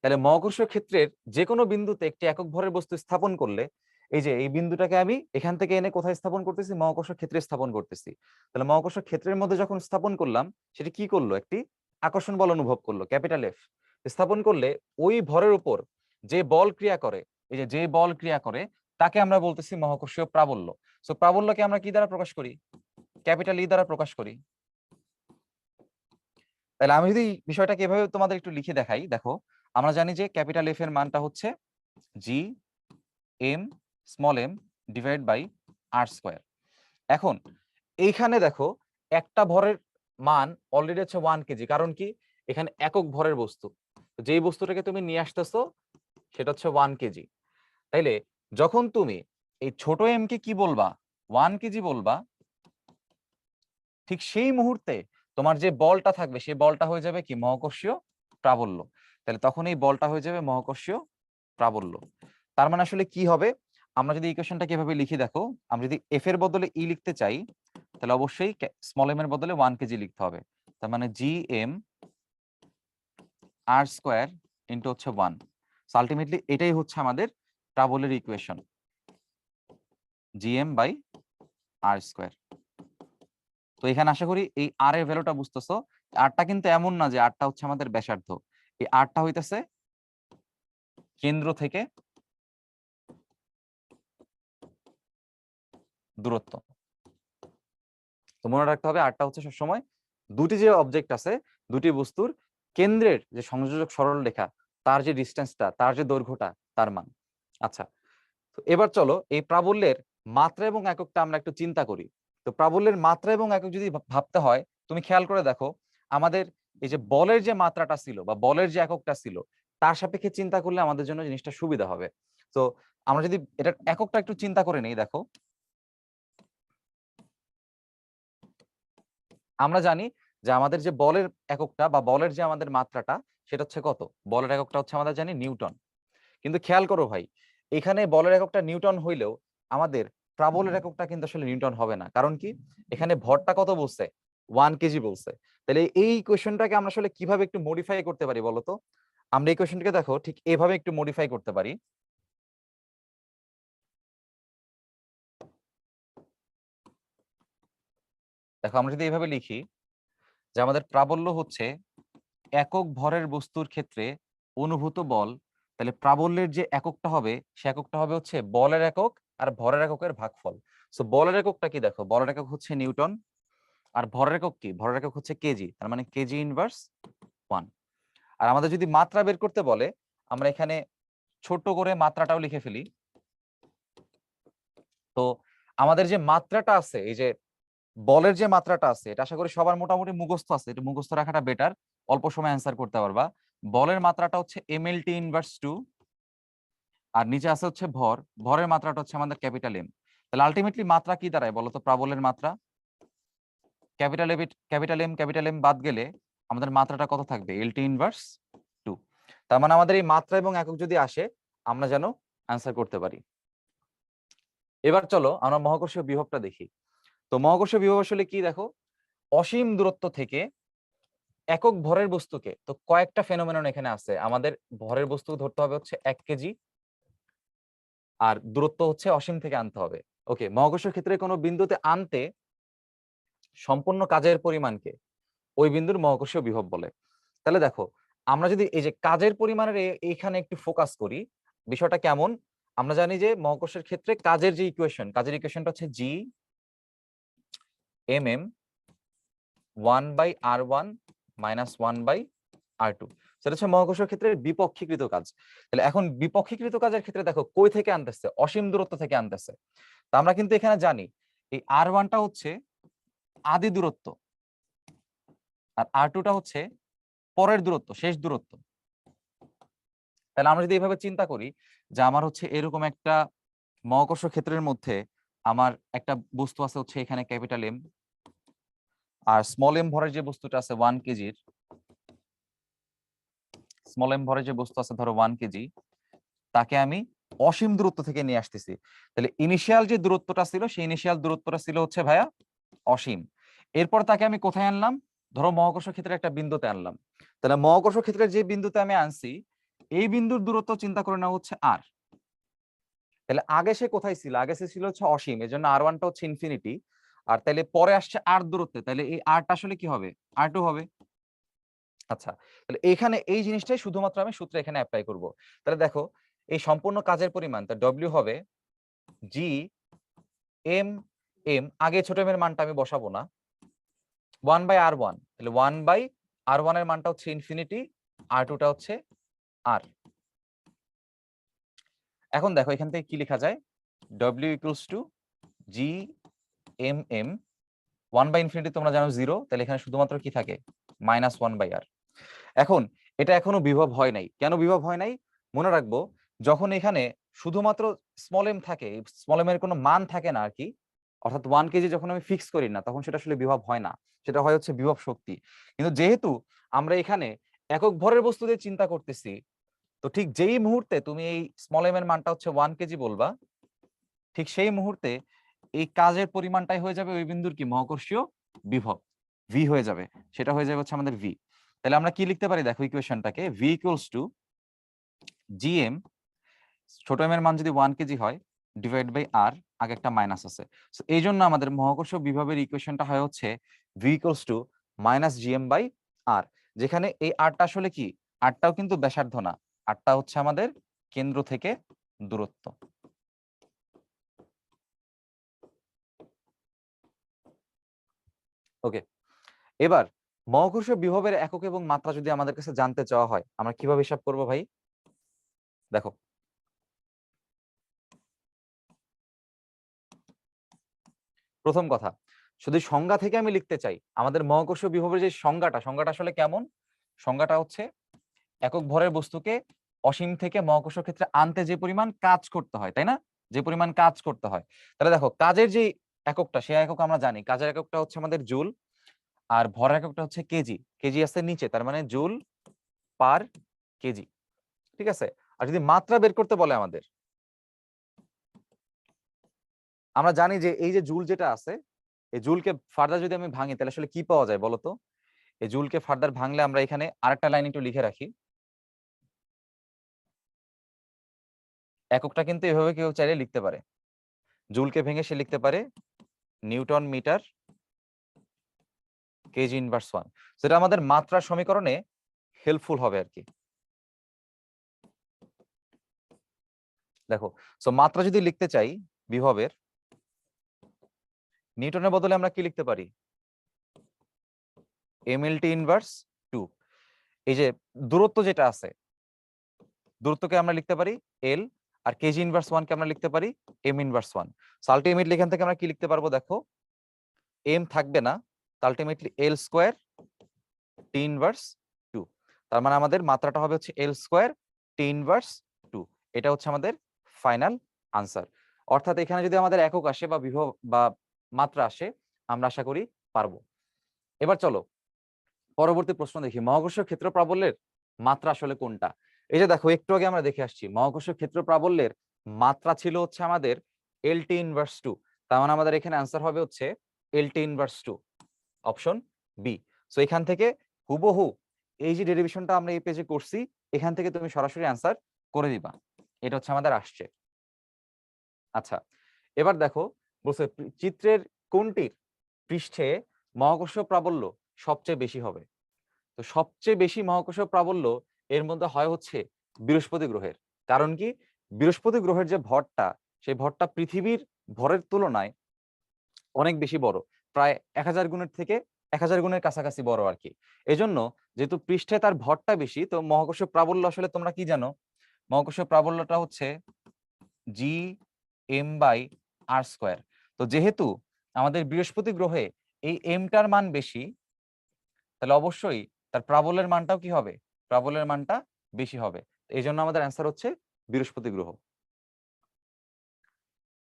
তাহলে মহাকর্ষীয় ক্ষেত্রের যে কোনো বিন্দুতে একটি একক ভরের বস্তু স্থাপন করলে, এই যে এই বিন্দুটাকে আমি এখান থেকে এনে কোথায় স্থাপন করতেছি, মহাকর্ষ ক্ষেত্রে স্থাপন করতেছি, তাহলে মহাকর্ষ ক্ষেত্রের মধ্যে যখন স্থাপন করলাম সেটা কি করলো, একটি আকর্ষণ বল অনুভব করলো ক্যাপিটাল এফ। স্থাপন করলে ওই ভরের উপর যে বল ক্রিয়া করে, এই যে বল ক্রিয়া করে তাকে আমরা বলতেছি মহাকর্ষীয় প্রাবল্য। সো প্রাবল্যকে আমরা কি দ্বারা প্রকাশ করি, ক্যাপিটাল ই দ্বারা প্রকাশ করি। তাহলে আমি যদি বিষয়টাকে এভাবে তোমাদের একটু লিখে দেখাই, দেখো আমরা জানি যে ক্যাপিটাল এফ এর মানটা হচ্ছে G M small M divide by R square. এখন এইখানে দেখো একটা ভরের মান অলরেডি হচ্ছে 1 কেজি, কারণ কি এখানে একক ভরের বস্তু, যেই বস্তুটাকে তুমি নিয়ে আসতেছো সেটা হচ্ছে 1 কেজি। তাইলে যখন তুমি এই ছোট এম কে কি বলবা, 1 কেজি বলবা, ঠিক সেই মুহূর্তে তোমার যে বলটা থাকবে সেই বলটা হয়ে যাবে কি মহাকর্ষীয় প্রাবল্য। তাহলে তখন এই বলটা হয়ে যাবে মহাকর্ষীয় প্রাবল্য। তার মানে আসলে কি হবে, আমরা যদি ইকুয়েশনটা কিভাবে লিখি দেখো, আমরা যদি এফ এর বদলে ই লিখতে চাই তাহলে অবশ্যই স্মল এম এর বদলে 1 কেজি লিখতে হবে, তার মানে G M R square into হচ্ছে 1। আলটিমেটলি এটাই হচ্ছে আমাদের প্রাবল্যের equation, G M by R square. তো এখানে আশা করি এই আর এর ভ্যালুটা বুঝতেছো। আরটা কিন্তু এমন না যে আরটা হচ্ছে আমাদের ব্যাসার্ধ, এই আরটা হইতেছে কেন্দ্র থেকে দূরত্ব। তো মনে রাখতে হবে আরটা হচ্ছে সবসময় দুটি যে অবজেক্ট আছে, দুটি বস্তুর কেন্দ্রের যে সংযোজক সরল রেখা তার যে ডিস্টেন্সটা, তার যে দৈর্ঘ্যটা, তার মান। আচ্ছা, তো এবার চলো এই প্রাবল্যের মাত্রা এবং এককটা আমরা একটু চিন্তা করি। তো প্রাবল্যের মাত্রা এবং একক যদি ভাবতে হয়, তুমি খেয়াল করে দেখো আমাদের এই যে বলের যে মাত্রাটা ছিল বা বলের যে এককটা ছিল তার সাপেক্ষে চিন্তা করলে আমাদের জন্য জিনিসটা সুবিধা হবে। তো আমরা যদি এটার এককটা একটু চিন্তা করে নিই, দেখো আমরা জানি যে আমাদের যে বলের এককটা বা বলের যে আমাদের মাত্রাটা সেটা হচ্ছে কত, বলের এককটা হচ্ছে আমাদের জানি নিউটন। কিন্তু খেয়াল করো ভাই, এখানে বলের এককটা নিউটন হইলেও আমাদের প্রাবল্যের এককটা কিন্তু আসলে নিউটন হবে না, কারণ কি এখানে ভরটা কত বলছে, 1 কেজি বলছে। তাহলে এই কোয়েশ্চনটাকে আমরা আসলে কিভাবে একটু মডিফাই করতে পারি বলতো, আমরা এই কোয়েশ্চনটাকে দেখো ঠিক এভাবে একটু মডিফাই করতে পারি। দেখো আমরা যদি এইভাবে লিখি যে আমাদের প্রাবল্য হচ্ছে একক ভরের বস্তুর ক্ষেত্রে অনুভূত বল, তাহলে প্রাবল্যের যে এককটা হবে সে এককটা হবে হচ্ছে বলের একক আর ভরের এককের ভাগফল। সো বলের এককটা কি, দেখো বলের একক হচ্ছে নিউটন, আর ভরের একক কি, ভরের একক হচ্ছে কেজি, তার মানে কেজি ইনভার্স 1। আর আমাদের যদি মাত্রা বের করতে বলে আমরা এখানে ছোট করে মাত্রাটাও লিখে ফেলি। তো আমাদের যে মাত্রাটা আছে, এই যে বলের যে মাত্রাটা আছে, এটা আশা করি সবার মোটামুটি মুখস্থ আছে, এটা মুখস্থ রাখাটা বেটার, অল্প সময় অ্যান্সার করতে পারবা। বলের মাত্রাটা হচ্ছে এমএলটি ইনভার্স 2, আর নিচে আছে হচ্ছে ভর, ভরের মাত্রাটা হচ্ছে আমাদের ক্যাপিটাল এম। তাহলে আলটিমেটলি মাত্রা কি দাঁড়ায় বলতো, প্রাবল্যের মাত্রা ক্যাপিটাল এম বাদ গেলে আমাদের মাত্রাটা কত থাকবে, এলটি ইনভার্স তার মানে আমাদের এই মাত্রা এবং একক যদি আসে আমরা যেন অ্যান্সার করতে পারি। এবার চলো আমরা মহাকর্ষীয় বিভবটা দেখি। তো মহাকর্ষীয় বিভব আসলে কি দেখো, অসীম দূরত্ব থেকে একক ভরের বস্তুকে, তো কয়েকটা ফেনোমেনন এখানে আছে, আমাদের ভরের বস্তু ধরতে হবে হচ্ছে 1 কেজি, আর দূরত্ব হচ্ছে অসীম থেকে আনতে হবে। ওকে, মহাকর্ষীয় ক্ষেত্রে কোনো বিন্দুতে আনতে সম্পূর্ণ কাজের পরিমাণকে ওই বিন্দুর মহাকর্ষীয় বিভব বলে। তাহলে দেখো, আমরা যদি এই যে কাজের পরিমাণের এইখানে একটু ফোকাস করি, বিষয়টা কেমন, আমরা জানি যে মহাকর্ষের ক্ষেত্রে কাজের যে ইকুয়েশন, কাজের ইকুয়েশনটা হচ্ছে G M M 1/r1 - 1/r2, সেটা হচ্ছে মহাকর্ষীয় ক্ষেত্রের বিপক্ষীকৃত কাজ। তাহলে এখন বিপক্ষীকৃত কাজের ক্ষেত্রে দেখো কই থেকে আনতেছে, অসীম দূরত্ব থেকে আনতেছে। তা আমরা কিন্তু এখানে জানি এই r1টা হচ্ছে আদি দূরত্ব, আর r2টা হচ্ছে পরের দূরত্ব, শেষ দূরত্ব। তাহলে আমরা যদি এইভাবে চিন্তা করি যে আমার হচ্ছে এরকম একটা মহাকর্ষ ক্ষেত্রের মধ্যে আমার একটা বস্তু আছে হচ্ছে এখানে ক্যাপিটাল এম, আর স্মল এম ভরের যে বস্তুটা আছে 1 কেজির, স্মল এম ভরের যে বস্তু আছে ধরো 1 কেজি, তাকে আমি অসীম দূরত্ব থেকে নিয়ে আসতেছি। তাহলে ইনিশিয়াল যে দূরত্বটা ছিল সেই ইনিশিয়াল দূরত্বটা ছিল হচ্ছে ভাইয়া অসীম। এরপর তাকে আমি কোথায় আনলাম, ধরো মহাকর্ষ ক্ষেত্রের একটা বিন্দুতে আনলাম। তাহলে মহাকর্ষ ক্ষেত্রের যে বিন্দুতে আমি আনছি এই বিন্দুর দূরত্ব চিন্তা করে নেওয়া হচ্ছে আর। তাহলে আগে সে কোথায় ছিল, আগে সে ছিল হচ্ছে অসীম, এর জন্য r1টা হচ্ছে ইনফিনিটি, আর তাহলে পরে আসছে r দূরত্বে, তাহলে এই rটা আসলে কি হবে, r2 হবে। আচ্ছা, তাহলে এখানে এই জিনিসটাই শুধুমাত্র আমি সূত্রে এখানে অ্যাপ্লাই করব। তাহলে দেখো এই সম্পূর্ণ কাজের পরিমাণ, তা w হবে জি এম এম, আগে ছোট এম এর মানটা আমি বসাবো না, 1/r1, তাহলে 1/r1 এর মানটা হচ্ছে ইনফিনিটি, r2টা হচ্ছে r। এখন দেখো এখান থেকে কি লেখা যায়, w equals to G M M, 1/ইনফিনিটি তোমরা জানো 0, তাহলে এখানে শুধুমাত্র কি থাকে -1/r। এখন এটা এখনো বিভব হয় নাই, কেন বিভব হয় নাই মনে রাখবো, যখন এখানে শুধুমাত্র স্মল এম থাকে, স্মল এম এর কোনো মান থাকে না আর কি, অর্থাৎ 1 কেজি যখন আমি ফিক্স করি না তখন সেটা আসলে বিভব হয় না, সেটা হয় হচ্ছে বিভব শক্তি। কিন্তু যেহেতু আমরা এখানে একক ভরের বস্তু দিয়ে চিন্তা করতেছি, তো ঠিক যেই মুহূর্তে তুমি এই স্মল এম এর মানটা হচ্ছে 1 কেজি বলবা, ঠিক সেই মুহূর্তে এই কাজের পরিমাণটাই হয়ে যাবে ওই বিন্দুর কি মহাকর্ষীয় বিভব, ভি হয়ে যাবে, সেটা হয়ে যাবে হচ্ছে আমাদের ভি। তাহলে আমরা কি লিখতে পারি দেখো ইকুয়েশনটাকে, ভি ইকুয়ালস টু জিএম, ছোট এম এর মান যদি 1 কেজি হয় ডিভাইড বাই আর, আগে একটা মাইনাস আছে, সো এই জন্য আমাদের মহাকর্ষ বিভবের ইকুয়েশনটা হয় হচ্ছে V equals to -G M by R, যেখানে এই আরটা আসলে কি, আরটাও কিন্তু ব্যাসার্ধ না, আরটা হচ্ছে আমাদের কেন্দ্র থেকে দূরত্ব। ওকে, এবার মহাকর্ষ বিভবের একক এবং মাত্রা যদি আমাদের কাছে জানতে চাওয়া হয় আমরা কিভাবে হিসাব করব ভাই, দেখো প্রথম কথা, যদি সংজ্ঞা থেকে আমি লিখতে চাই আমাদের মহাকর্ষ বিভবের যে সংজ্ঞাটা আসলে কেমন, সংজ্ঞাটা হচ্ছে একক ভরের বস্তুকে অসীম থেকে মহাকর্ষ ক্ষেত্রে আনতে যে পরিমাণ কাজ করতে হয়, তাই না, যে পরিমাণ কাজ করতে হয়। তাহলে দেখো কাজের যে এককটা, সে একক আমরা জানি, কাজের এককটা হচ্ছে আমাদের জুল, আর ভর এককটা হচ্ছে কেজি, কেজি আছে নিচে, তার মানে জুল পার কেজি, ঠিক আছে। আর যদি মাত্রা বের করতে বলে আমাদের, আমরা জানি যে এই যে জুল যেটা আছে, এই জুলকে ফার্দার যদি আমি ভাঙি তাহলে আসলে কি পাওয়া যায় বলতো, এই জুলকে ফার্দার ভাঙলে আমরা এখানে আরেকটা লাইন একটু লিখে রাখি, এককটা কিন্তু এভাবে কেউ চাইলে লিখতে পারে, জুলকে ভেঙে সে লিখতে পারে নিউটন মিটার কেজি ইনভার্স 1, সেটা আমাদের মাত্রার সমীকরণে হেল্পফুল হবে আর কি। দেখো, সো মাত্রা যদি লিখতে চাই বিভবের, নিউটনের বদলে আমরা কি লিখতে পারি, এমএলটি ইনভার্স 2। এই যে দূরত্ব যেটা আছে, দূরত্বকে আমরা লিখতে পারি এল, আর কেজি ইনভার্স 1 কে আমরা লিখতে পারি এম ইনভার্স 1। সো আলটিমেটলি এখান থেকে আমরা কি লিখতে পারবো দেখো, এম থাকবে না, আলটিমেটলি এল স্কয়ার টি ইনভার্স 2, তার মানে আমাদের মাত্রাটা হবে হচ্ছে এল স্কয়ার টি ইনভার্স 2, এটা হচ্ছে আমাদের ফাইনাল আনসার। অর্থাৎ এখানে যদি আমাদের একক আসে বা বিভব বা মাত্রা আসে আমরা আশা করি পারবো। এবার চলো পরবর্তী প্রশ্ন দেখি, মহাকর্ষীয় ক্ষেত্র প্রাবল্যের মাত্রা আসলে কোনটা। এই যে দেখো একটু আগে আমরা দেখে আসছি মহাকর্ষ ক্ষেত্র প্রাবল্যের মাত্রা ছিল হচ্ছে আমাদের LT ইনভার্স 2, তার মানে আমাদের এখানে অ্যান্সার হবে হচ্ছে LT inverse 2, option B. So এখান থেকে হুবহু এই যে ডেরিভেশনটা আমরা এই পেজে করছি এখান থেকে তুমি সরাসরি অ্যান্সার করে দিবা, এটা হচ্ছে আমাদের আসছে। আচ্ছা, এবার দেখো বলছে চিত্রের কোনটির পৃষ্ঠে মহাকর্ষ প্রাবল্য সবচেয়ে বেশি হবে। তো সবচেয়ে বেশি মহাকর্ষ প্রাবল্য এর মধ্যে হয় হচ্ছে বৃহস্পতি গ্রহের। কারণ কি, বৃহস্পতি গ্রহের যে ভরটা সেই ভরটা পৃথিবীর ভরের তুলনায় অনেক বেশি বড়, প্রায় 1000 গুণের থেকে 1000 গুণের কাছাকাছি বড় আর কি। এজন্য যেহেতু পৃষ্ঠে তার ভরটা বেশি, তো মহাকর্ষ প্রাবল্য আসলে তোমরা কি জানো, মহাকর্ষ প্রাবল্যটা হচ্ছে Gm/r²। তো যেহেতু আমাদের বৃহস্পতি গ্রহে এই এমটার মান বেশি, তাহলে অবশ্যই তার প্রাবল্যের মানটাও কি হবে, প্রাবল্যের মানটা বেশি হবে। এই জন্য আমাদের অ্যান্সার হচ্ছে বৃহস্পতি গ্রহ।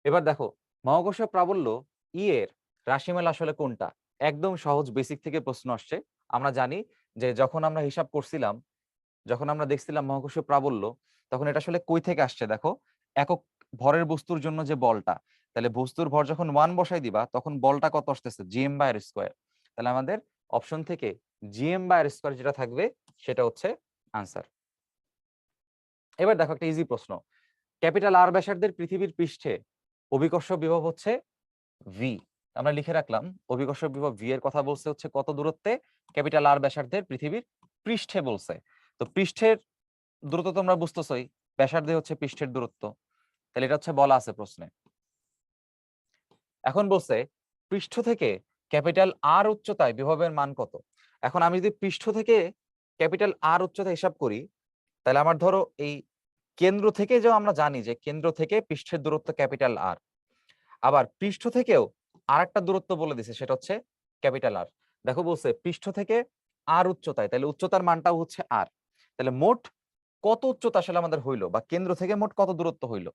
এবার দেখো মহাকর্ষ প্রাবল্য ই এর রাশিমালা আসলে কোনটা। একদম সহজ, বেসিক থেকে প্রশ্ন আসছে। আমরা জানি যে যখন আমরা হিসাব করছিলাম, যখন আমরা দেখছিলাম মহাকর্ষ প্রাবল্য, তখন এটা আসলে কই থেকে আসছে দেখো, একক ভরের বস্তুর জন্য যে বলটা, তাহলে বস্তুর ভর যখন 1 বসাই দিবা তখন বলটা কত আসতেছে, Gm/r²। তাহলে আমাদের অপশন থেকে Gm/r² যেটা থাকবে সেটা হচ্ছে আনসার। এবার দেখো একটা ইজি প্রশ্ন, ক্যাপিটাল আর ব্যাসার্ধের পৃথিবীর পৃষ্ঠে অভিকর্ষ বিভব হচ্ছে ভি। আমরা লিখে রাখলাম অভিকর্ষ বিভব ভি এর কথা বলছে হচ্ছে কত দূরত্বে, ক্যাপিটাল আর ব্যাসার্ধের পৃথিবীর পৃষ্ঠে বলছে। তো পৃষ্ঠের দূরত্ব তোমরা বুঝতেছই, ব্যাসার্ধে হচ্ছে পৃষ্ঠের দূরত্ব, তাহলে এটা হচ্ছে বলা আছে প্রশ্নে। এখন বলছে পৃষ্ঠ থেকে ক্যাপিটাল আর উচ্চতায় বিভবের মান কত। এখন আমি যদি পৃষ্ঠ থেকে ক্যাপিটাল আর উচ্চতা হিসাব করি, তাহলে আমার ধরো এই কেন্দ্র থেকে, যে আমরা জানি যে কেন্দ্র থেকে পৃষ্ঠের দূরত্ব ক্যাপিটাল আর, আবার পৃষ্ঠ থেকেও আরেকটা দূরত্ব বলে দিছে সেটা হচ্ছে ক্যাপিটাল আর। দেখো বলছে পৃষ্ঠ থেকে আর উচ্চতায়, তাহলে উচ্চতার মানটাও হচ্ছে আর। তাহলে মোট কত উচ্চতা আসলে আমাদের হইলো, বা কেন্দ্র থেকে মোট কত দূরত্ব হইলো,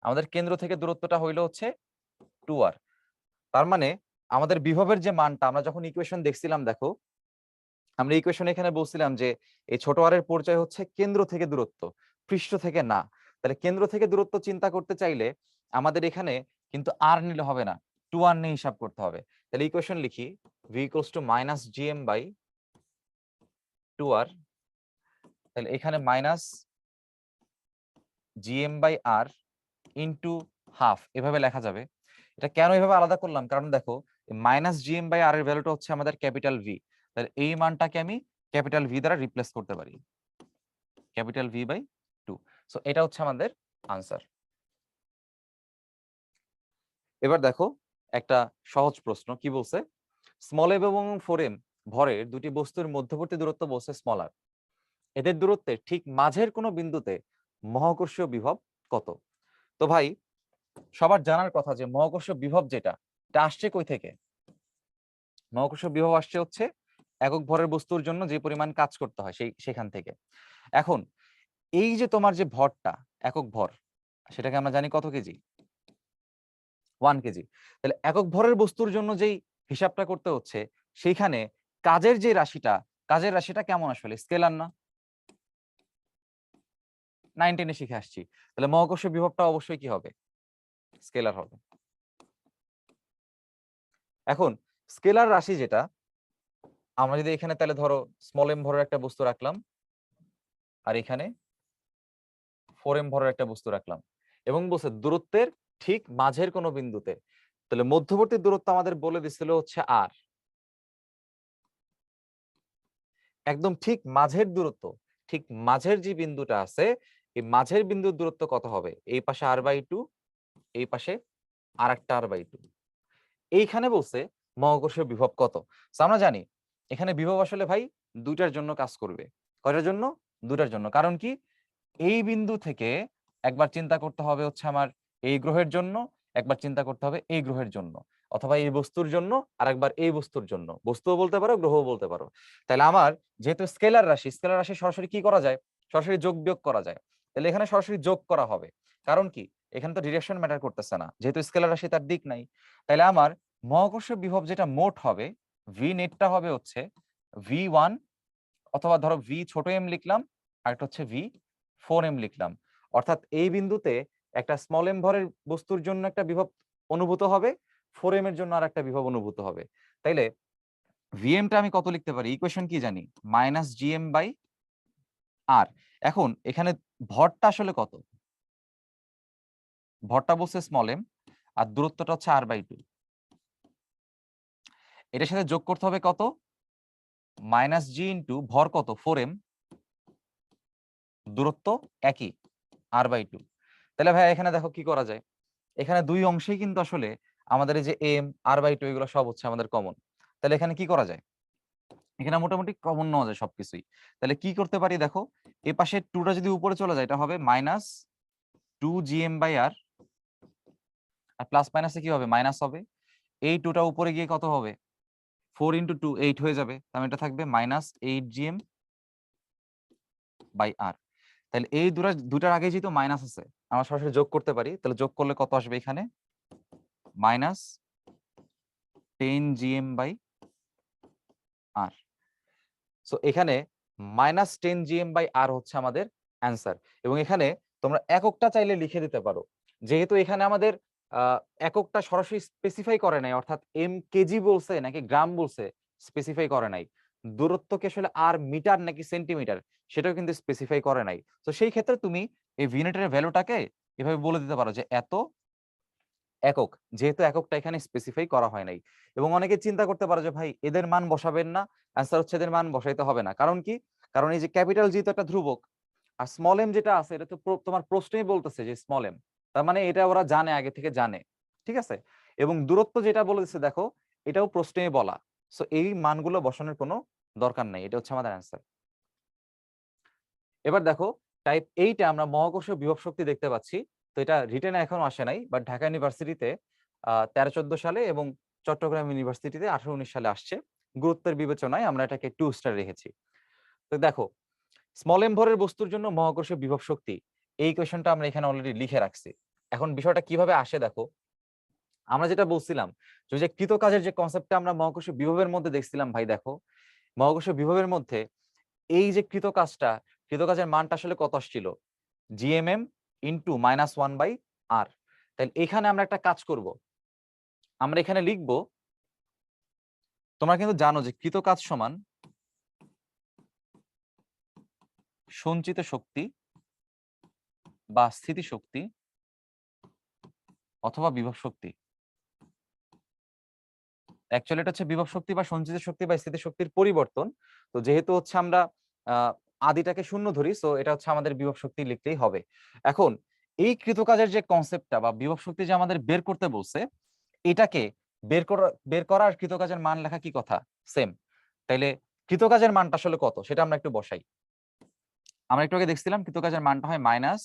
আমাদের কেন্দ্র থেকে দূরত্বটা হইলো হচ্ছে 2r। তার মানে আমাদের বিভবের যে মানটা আমরা যখন ইকুয়েশন দেখছিলাম, দেখো আমরা ইকুয়েশন এখানে বলছিলাম যে এই ছোট আর এর পরিচয় হচ্ছে কেন্দ্র থেকে দূরত্ব, পৃষ্ঠ থেকে না। তাহলে কেন্দ্র থেকে দূরত্ব চিন্তা করতে চাইলে আমাদের এখানে কিন্তু আর নিলে হবে না, 2r নিয়ে হিসাব করতে হবে। তাহলে ইকুয়েশন লিখি v = -gm/2r। তাহলে এখানে -gm/r ইন্টু হাফ এভাবে লেখা যাবে। এটা কেন এভাবে আলাদা করলাম, কারণ দেখো -gm/r এর ভ্যালুটা হচ্ছে আমাদের ক্যাপিটাল ভি, তাহলে এই মানটাকে আমি ক্যাপিটাল ভি দ্বারা রিপ্লেস করতে পারি, ক্যাপিটাল v/2। সো এটা হচ্ছে আমাদের আনসার। এবার দেখো একটা সহজ প্রশ্ন কি বলছে, স্মল এম এবং 4m ভরের দুটি বস্তুর মধ্যবর্তী দূরত্ব বলছে স্মল আর, এদের দূরত্বের ঠিক মাঝের কোনো বিন্দুতে মহাকর্ষীয় বিভব কত। তো ভাই সবার জানার কথা যে মহাকর্ষীয় বিভব যেটা, এটা আসছে কই থেকে, মহাকর্ষীয় বিভব আসছে হচ্ছে একক ভরের বস্তুর জন্য যে পরিমাণ কাজ করতে হয় সেখান থেকে। এখন এই যে তোমার যে ভরটা, একক ভর, সেটাকে আমরা জানি কত কেজি, 1 কেজি। তাহলে একক ভরের বস্তুর জন্য যেই হিসাবটা করতে হচ্ছে, সেইখানে কাজের যে রাশিটা, কাজের রাশিটা কেমন আসলে, স্কেলার না, 9-10 এ শিখে আসছি। তাহলে মহাকর্ষ বিভবটা অবশ্যই কি হবে, স্কেলার হবে। এখন স্কেলার রাশি যেটা, আমরা যদি এখানে তাহলে ধরো স্মল এম ভরের একটা বস্তু রাখলাম, আর এখানে 4m ভরের একটা বস্তু রাখলাম, এবং বলছে দূরত্বের ঠিক মাঝের কোনো বিন্দুতে, তাহলে মধ্যবর্তী দূরত্ব আমাদের বলে দিছিল হচ্ছে আর, একদম ঠিক মাঝের দূরত্ব, ঠিক মাঝের যে বিন্দুটা আছে এই মাঝের বিন্দুর দূরত্ব কত হবে, এই পাশে r/2, এই পাশে আরেকটা r/2। এইখানে বলছে মহাকর্ষীয় বিভব কত। So আমরা জানি এখানে বিভব আসলে ভাই দুইটার জন্য কাজ করবে। কয়টার জন্য, দুটার জন্য। কারণ কি, এই বিন্দু থেকে একবার চিন্তা করতে হবে হচ্ছে আমার এই গ্রহের জন্য, একবার চিন্তা করতে হবে এই গ্রহের জন্য, অথবা এই বস্তুর জন্য আর একবার এই বস্তুর জন্য, বস্তুও বলতে পারো গ্রহও বলতে পারো। তাহলে আমার যেহেতু স্কেলার রাশি, স্কেলার রাশি সরাসরি কি করা যায়, সরাসরি যোগ বিয়োগ করা যায়। তাহলে এখানে সরাসরি যোগ করা হবে, কারণ কি এখানে তো ডিরেকশন ম্যাটার করতেছে না, যেহেতু স্কেলার রাশি তার দিক নাই। তাহলে আমার মহাকর্ষ বিভব যেটা মোট হবে, ভি নেটটা হবে হচ্ছে v1 অথবা ধরো ভি ছোট এম লিখলাম, আর একটা হচ্ছে ভি 4m লিখলাম। অর্থাৎ এই বিন্দুতে একটা স্মল এম ভরের বস্তুর জন্য একটা বিভব অনুভূত হবে, 4m এর জন্য আর একটা বিভব অনুভূত হবে। তাইলে ভিএমটা আমি কত লিখতে পারি? ইকুয়েশন কি জানি? মাইনাস জিএম বাই আর। এখন এখানে ভরটা আসলে কত? ভরটা বলছে স্মল এম, আর দূরত্বটা হচ্ছে r/2। এটার সাথে যোগ করতে হবে কত? মাইনাস জি ইন্টু ভর কত? 4m, দূরত্ব একই r/2। তাহলে ভাই এখানে দেখো কি করা যায়, এখানে দুই অংশেই কিন্তু আসলে আমাদের এই যে এম r/2 এগুলো সব হচ্ছে আমাদের কমন। তাহলে এখানে কি করা যায়? এখানে মোটামুটি কমন নেওয়া যায় সবকিছুই। তাহলে কি করতে পারি দেখো, এ পাশে টুটা যদি উপরে চলে যায় এটা হবে মাইনাস 2gm/r, আর প্লাস মাইনাসে কি হবে? মাইনাস হবে। এই টুটা উপরে গিয়ে কত হবে? 4 × 2 8 হয়ে যাবে, তাহলে এটা থাকবে মাইনাস 8gm/r। তাহলে এই দুটার আগে যেহেতু মাইনাস আছে, আমরা সরাসরি যোগ করতে পারি। তাহলে যোগ করলে কত আসবে? এখানে মাইনাস 10gm/r। সো এখানে মাইনাস 10gm/r হচ্ছে আমাদের অ্যান্সার। এবং এখানে তোমরা এককটা চাইলে লিখে দিতে পারো, যেহেতু এখানে আমাদের এককটা সরাসরি স্পেসিফাই করে নাই, অর্থাৎ এম কেজি বলছে নাকি গ্রাম বলছে স্পেসিফাই করে নাই। দূরত্বকে আসলে আর মিটার নাকি সেন্টিমিটার সেটাও কিন্তু স্পেসিফাই করে নাই। তো সেই ক্ষেত্রে তুমি এই ভিউনিটের ভ্যালুটাকে এভাবে বলে দিতে পারো যে এত একক, যেহেতু এককটা এখানে স্পেসিফাই করা হয় নাই। এবং অনেকে চিন্তা করতে পারে যে ভাই এদের মান বসাবেন না, অ্যান্সার হচ্ছে এদের মান বসাইতে হবে না। কারণ কি? কারণ এই যে ক্যাপিটাল যেহেতু একটা ধ্রুবক, আর স্মল এম যেটা আছে এটা তো তোমার প্রশ্নেই বলতেছে যে স্মল এম, তার মানে এটা ওরা জানে, আগে থেকে জানে, ঠিক আছে। এবং দূরত্ব যেটা বলেছে দেখো, এটাও প্রশ্নেই বলা। সো এই মানগুলো বসানোর কোনো দরকার নাই, এটা হচ্ছে আমাদের অ্যান্সার। এবার দেখো টাইপ 8 এ আমরা মহাকর্ষীয় বিভব শক্তি দেখতে পাচ্ছি। তো এটা রিটেনে এখনো আসে নাই, বাট ঢাকা ইউনিভার্সিটিতে 13-14 সালে এবং চট্টগ্রাম ইউনিভার্সিটিতে 18-19 সালে আসছে। গুরুত্বের বিবেচনায় আমরা এটাকে 2 স্টার রেখেছি। তো দেখো স্মল এম ভরের বস্তুর জন্য মহাকর্ষীয় বিভব শক্তি, এই কোয়েশ্চনটা আমরা এখানে অলরেডি লিখে রাখছি। এখন বিষয়টা কিভাবে আসে দেখো, আমরা যেটা বলছিলাম যে কৃত কাজের যে কনসেপ্টটা আমরা মহাকর্ষীয় বিভবের মধ্যে দেখছিলাম, ভাই দেখো মহাকর্ষীয় বিভবের মধ্যে এই যে কৃত কাজটা, কৃত কাজের মানটা আসলে কত আসছিল? GMm into -1/r। তাহলে এখানে আমরা একটা কাজ করব, আমরা এখানে লিখব, তোমরা কিন্তু জানো যে কৃত কাজ সমান সঞ্চিত শক্তি বা স্থিতিশক্তি অথবা বিভব শক্তি। অ্যাকচুয়ালি এটা হচ্ছে বিভব শক্তি বা সঞ্চিত শক্তি বা স্থিতিশক্তির পরিবর্তন। তো যেহেতু হচ্ছে আমরা আদিটাকে শূন্য ধরি, সো এটা হচ্ছে আমাদের বিভব শক্তি লিখতেই হবে। এখন এই কৃতকাজের যে কনসেপ্টটা বা বিভব শক্তি যে আমাদের বের করতে বলছে, এটাকে বের করার কৃতকাজের মান লেখা কি কথা? সেম। তাইলে কৃতকাজের মানটা আসলে কত সেটা আমরা একটু বসাই। আমরা একটু আগে দেখছিলাম কৃতকাজের মানটা হয় মাইনাস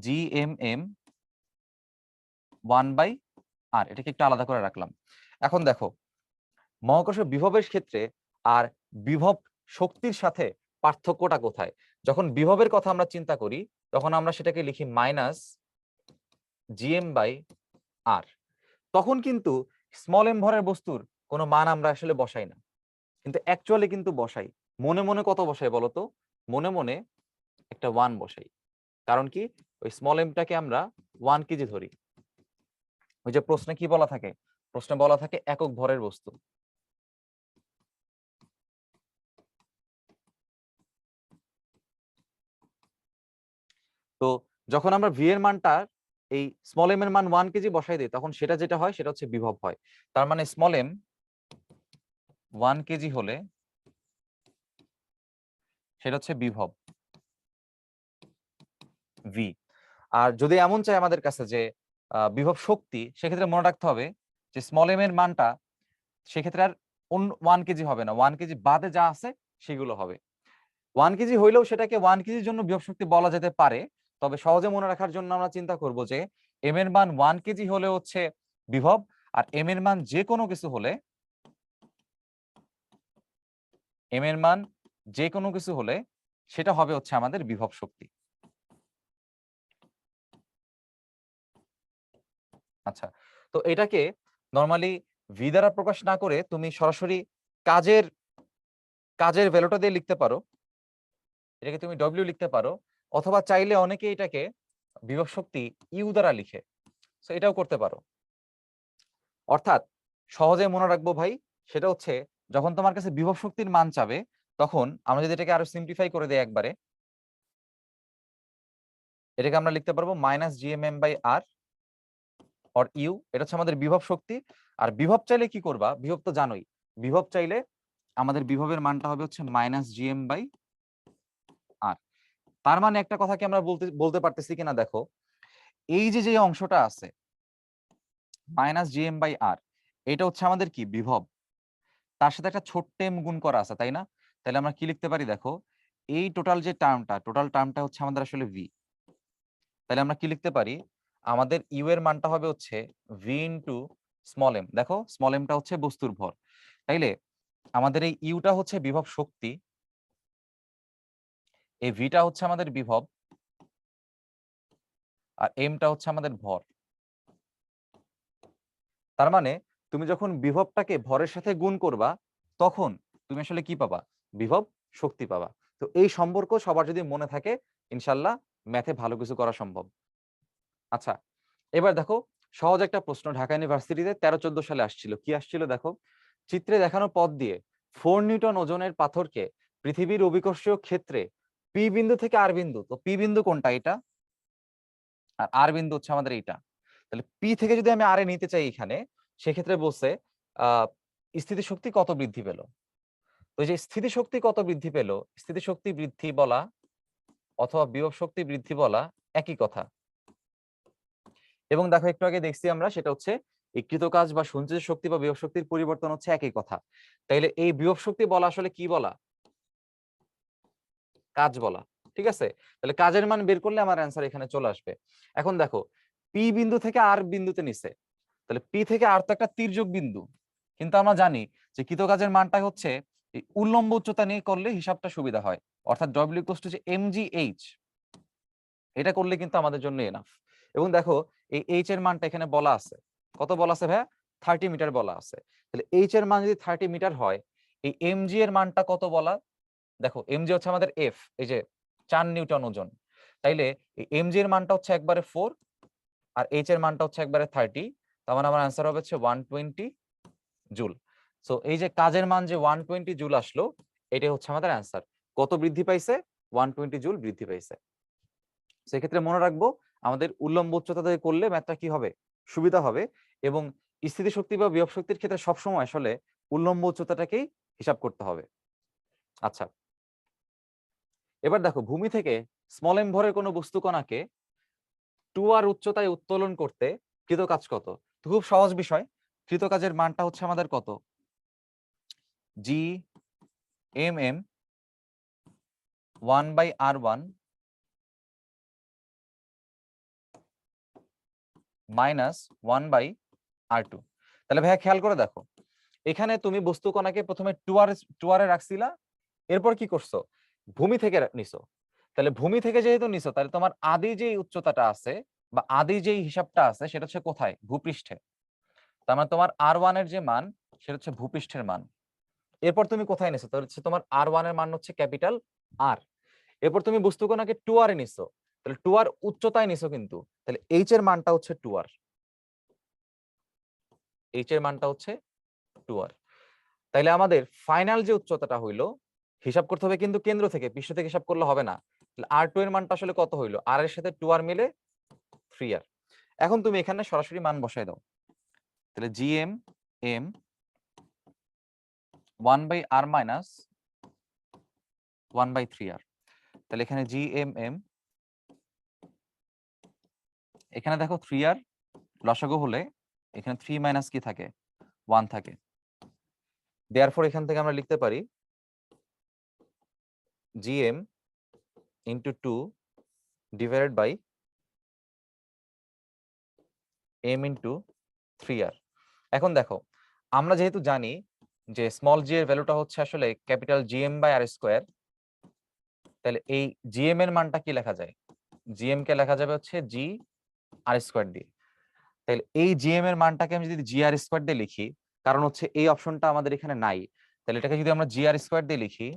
জিএমএম 1/r, এটাকে একটু আলাদা করে রাখলাম। এখন দেখো মহাকর্ষ বিভবের ক্ষেত্রে আর বিভব শক্তির সাথে পার্থক্যটা কোথায়? যখন বিভবের কথা আমরা চিন্তা করি তখন আমরা সেটাকে লিখি মাইনাস gm/r। তখন কিন্তু স্মল এম ভরের বস্তুর কোনো মান আমরা আসলে বসাই না, কিন্তু অ্যাকচুয়ালি কিন্তু বসাই। মনে মনে কত বসাই বলতো? মনে মনে একটা 1 বসাই। কারণ কি? ওই স্মল এমটাকে আমরা 1 কেজি ধরি। ওই যে প্রশ্নে কি বলা থাকে? প্রশ্নে বলা থাকে একক ভরের বস্তু। তো যখন আমরা ভি এর মানটা এই স্মল এম এর মান 1 কেজি বসাই দিই, তখন সেটা যেটা হয় সেটা হচ্ছে বিভব হয়। তার মানে স্মল এম 1 কেজি হলে সেটা হচ্ছে বিভব ভি। আর যদি এমন চাই আমাদের কাছে যে বিভব শক্তি, সেক্ষেত্রে মনে রাখতে হবে যে স্মল এম এর মানটা সেক্ষেত্রে আর 1 কেজি হবে না, 1 কেজি বাদে যা আছে সেগুলো হবে। 1 কেজি হইলেও সেটাকে 1 কেজির জন্য বিভব শক্তি বলা যেতে পারে। তবে সহজে মনে রাখার জন্য আমরা চিন্তা করব যে এম এর মান 1 কেজি হলে হচ্ছে বিভব, আর এম এর মান যে কোনো কিছু হলে, এম এর মান যে কোনো কিছু হলে সেটা হবে হচ্ছে আমাদের বিভব শক্তি। আচ্ছা, তো এটাকে নরমালি ভি দ্বারা প্রকাশ না করে তুমি সরাসরি কাজের কাজের ভ্যালুটা দিয়ে লিখতে পারো, এটাকে তুমি ডব্লিউ লিখতে পারো, অথবা চাইলে অনেকে এটাকে বিভব শক্তি ইউ দ্বারা লিখে, তো এটাও করতে পারো। অর্থাৎ সহজে মনে রাখবো ভাই, সেটা হচ্ছে যখন তোমার কাছে বিভব শক্তির মান চাবে, তখন আমরা যদি এটাকে আরো সিম্পলিফাই করে দেই একবারে, এটাকে আমরা লিখতে পারবো minus GMM by R or U, এটা হচ্ছে আমাদের বিভব শক্তি। আর বিভব চাইলে কি করবা, বিভব তো জানোই, বিভব চাইলে আমাদের বিভবের মানটা হবে হচ্ছে মাইনাস জিএম বাই আর। তার মানে একটা কথা কি আমরা বলতে পারতেছি কিনা দেখো, এই যে যে অংশটা আছে মাইনাস জিএম বাই আর, এটা হচ্ছে আমাদের কি বিভব, তার সাথে একটা ছোট্ট এম গুণ করা আছে, তাই না? তাহলে আমরা কি লিখতে পারি দেখো, এই টোটাল যে টার্মটা, টোটাল টার্মটা হচ্ছে আমাদের আসলে ভি। তাহলে আমরা কি লিখতে পারি, আমাদের ইউ এর মানটা হবে হচ্ছে ভি ইন্টু স্মল এম। দেখো স্মল এমটা হচ্ছে বস্তুর ভর, তাইলে আমাদের এই ইউটা হচ্ছে বিভব শক্তি, এই ভিটা হচ্ছে আমাদের বিভব, আর এমটা হচ্ছে আমাদের ভর। তার মানে তুমি যখন বিভবটাকে ভরের সাথে গুণ করবা, তখন তুমি আসলে কি পাবা, বিভব শক্তি পাবা। তো এই সম্পর্ক সবার যদি মনে থাকে, ইনশাল্লাহ ম্যাথে ভালো কিছু করা সম্ভব। আচ্ছা, এবার দেখো সহজ একটা প্রশ্ন, ঢাকা ইউনিভার্সিটিতে 13-14 সালে আসছিল। কি আসছিল দেখো, চিত্রে দেখানো পথ দিয়ে 4 নিউটন ওজনের পাথরকে পৃথিবীর অভিকর্ষীয় ক্ষেত্রে পি বিন্দু থেকে আর বিন্দু, তো পি বিন্দু কোনটা, এটা, আর আর বিন্দু হচ্ছে আমাদের এইটা। তাহলে পি থেকে যদি আমি আর এ নিতে চাই এখানে, সেক্ষেত্রে বলছে আহ স্থিতিশক্তি কত বৃদ্ধি পেল। তো এই যে স্থিতিশক্তি কত বৃদ্ধি পেল, স্থিতিশক্তি বৃদ্ধি বলা অথবা বিভব শক্তি বৃদ্ধি বলা একই কথা। এবং দেখো একটু আগে দেখছি আমরা, সেটা হচ্ছে এই কৃতকাজ বা সঞ্চিত শক্তি বা বিভব শক্তির পরিবর্তন হচ্ছে একই কথা। তাইলে এই বিভব শক্তি বলা আসলে কি বলা, কাজ বলা। ঠিক আছে, তাহলে কাজের মান বের করলে আমার অ্যান্সার এখানে চলে আসবে। এখন দেখো পি বিন্দু থেকে আর বিন্দুতে নিছে, তাহলে পি থেকে আর তো একটা তির্যক বিন্দু, কিন্তু আমরা জানি যে কৃতকাজের মানটা হচ্ছে এই উল্লম্ব উচ্চতা নিয়ে করলে হিসাবটা সুবিধা হয়, অর্থাৎ ডব্লিউ ইকুয়াল টু যে এমজিএইচ, এটা করলে কিন্তু আমাদের জন্য এনাফ। এবং দেখো এই এইচ এর মানটা এখানে বলা আছে, কত বলা আছে ভাইয়া, 30 মিটার বলা আছে। তাহলে এইচ এর মান যদি 30 মিটার হয়, এই এমজি এর মানটা কত বলা, দেখো এমজি হচ্ছে আমাদের এফ, এই যে 4 নিউটন ওজন। তাইলে এই এমজি এর মানটা হচ্ছে একবারে 4, আর এইচ এর মানটা হচ্ছে একবারে 30, তার মানে আমার आंसर হবে হচ্ছে 120 জুল। সো এই যে কাজের মান যে 120 জুল আসলো, এটাই হচ্ছে আমাদের आंसर। কত বৃদ্ধি পাইছে, 120 জুল বৃদ্ধি পাইছে। সেক্ষেত্রে মনে রাখবো, আমাদের উল্লম্ব উচ্চতা থেকে করলে ম্যাথটা কি হবে, সুবিধা হবে। এবং স্থিতিশক্তি বা বিভব শক্তির ক্ষেত্রে সবসময় আসলে উল্লম্ব উচ্চতাটাকেই হিসাব করতে হবে। আচ্ছা, এবার দেখো ভূমি থেকে স্মল এম ভরের কোনো বস্তু কণাকে 2r উচ্চতায় উত্তোলন করতে কৃত কাজ কত। তো খুব সহজ বিষয়, কৃত কাজের মানটা হচ্ছে আমাদের কত, জি M M 1/r1 minus 1/r2। তাহলে ভাইয়া খেয়াল করে দেখো, এখানে তুমি বস্তু কণাকে প্রথমে 2r এ রাখছিলা, এরপর কি করছো, ভূমি থেকে নিছো। তাহলে ভূমি থেকে যেহেতু নিছো, তাহলে তোমার আদি যেই উচ্চতাটা আছে বা আদি যেই হিসাবটা আছে, সেটা হচ্ছে কোথায়, ভূপৃষ্ঠে। তার মানে তোমার r1 এর যে মান, সেটা হচ্ছে ভূপৃষ্ঠের মান। এরপর তুমি কোথায় নিছো, তাহলে হচ্ছে তোমার r1 এর মান হচ্ছে ক্যাপিটাল আর। এরপর তুমি বস্তু কণাকে 2r এ নিছো, তাহলে 2r উচ্চতায় নিছো, কিন্তু তাহলে h এর মানটা হচ্ছে 2r, h এর মানটা হচ্ছে 2r। তাইলে আমাদের ফাইনাল যে উচ্চতাটা হইলো, হিসাব করতে হবে কিন্তু কেন্দ্র থেকে, পৃষ্ঠ থেকে হিসাব করলে হবে না। r2 এর মানটা আসলে কত হইলো, r এর সাথে 2r মিলে 3r। এখন তুমি এখানে সরাসরি মান বসাই দাও, তাহলে gm m 1/r minus 1/3r। তাহলে এখানে gmm, এখানে দেখো 3r লসাগু হলে এখানে 3 মাইনাস কি থাকে, 1 থাকে। দেয়ারফর এখান থেকে আমরা লিখতে পারি gm into 2 divided by m into 3r। এখন দেখো আমরা যেহেতু জানি যে স্মল জি এর ভ্যালুটা হচ্ছে আসলে capital GM by R square, তাহলে এই জিএম এর মানটা কি লেখা যায়, জিএম কে লেখা যাবে হচ্ছে জি আর স্কোয়ার দিয়ে। তাহলে এই জিএম এর মানটাকে আমি যদি জি আর স্কোয়ার দিয়ে লিখি, কারণ হচ্ছে এই অপশনটা আমাদের এখানে নাই, তাহলে এটাকে যদি আমরা GR স্কোয়ার দিয়ে লিখি,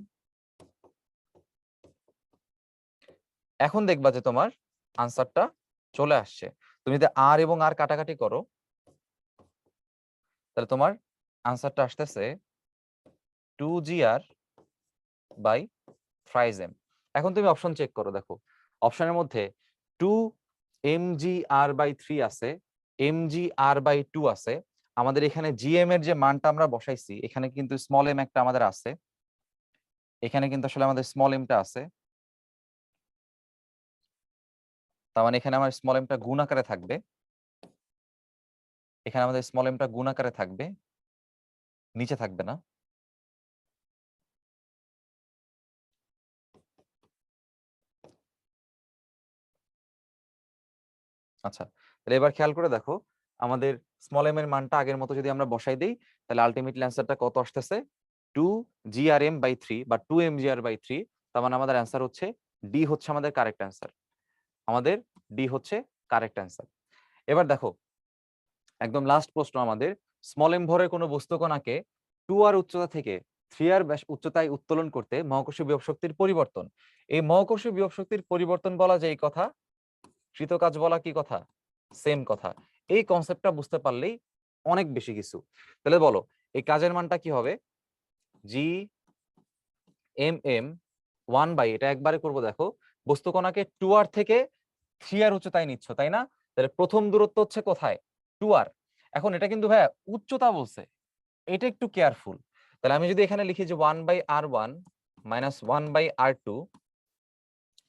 এখন দেখবা যে তোমার আনসারটা চলে আসছে। তুমি যদি আর এবং আর কাটাকাটি করো তাহলে তোমার আনসারটা আসতেছে 2GR বাই 5M। এখন তুমি অপশন চেক করো, দেখো অপশনের মধ্যে 2mgr/3 আছে, mgr/2 আছে। আমাদের এখানে gm এর যে মানটা আমরা বসাইছি এখানে কিন্তু স্মল m একটা আমাদের আছে, এখানে কিন্তু আসলে আমাদের স্মল এমটা আছে, তার মানে এখানে আমার স্মল এমটা গুণ আকারে থাকবে, এখানে আমাদের স্মল এমটা গুণ আকারে থাকবে, নিচে থাকবে না। আচ্ছা, তাহলে এবার খেয়াল করে দেখো আমাদের স্মল এম এর মানটা আগের মতো যদি আমরা বসাই দিই তাহলে আলটিমেটলি অ্যান্সারটা কত আসতেছে 2GRM/3 বা 2mgr/3। তার মানে আমাদের অ্যান্সার হচ্ছে ডি হচ্ছে আমাদের কারেক্ট অ্যান্সার, আমাদের ডি হচ্ছে কারেক্ট অ্যান্সার। এবার দেখো একদম লাস্ট প্রশ্ন আমাদের, স্মল এম ভরের কোনো বস্তুকণাকে 2r উচ্চতা থেকে 3r উচ্চতায় উত্তোলন করতে মহাকর্ষীয় বিভব শক্তির পরিবর্তন। এই মহাকর্ষীয় বিভব শক্তির পরিবর্তন বলা যায় কথা, কৃত কাজ বলা কি কথা, সেম কথা। এই কনসেপ্টটা বুঝতে পারলেই অনেক বেশি কিছু। তাহলে বলো এই কাজের মানটা কি হবে, GMM 1/, এটা একবারে করব, দেখো বস্তুকণাকে 2r থেকে 3r উচ্চতায় নিচ্ছ তাই না, তাহলে প্রথম দূরত্ব হচ্ছে কোথায় 2r। এখন এটা কিন্তু ভাইয়া উচ্চতা বলছে, এটা একটু কেয়ারফুল। তাহলে আমি যদি এখানে লিখি যে 1/r1 মাইনাস 1/r2,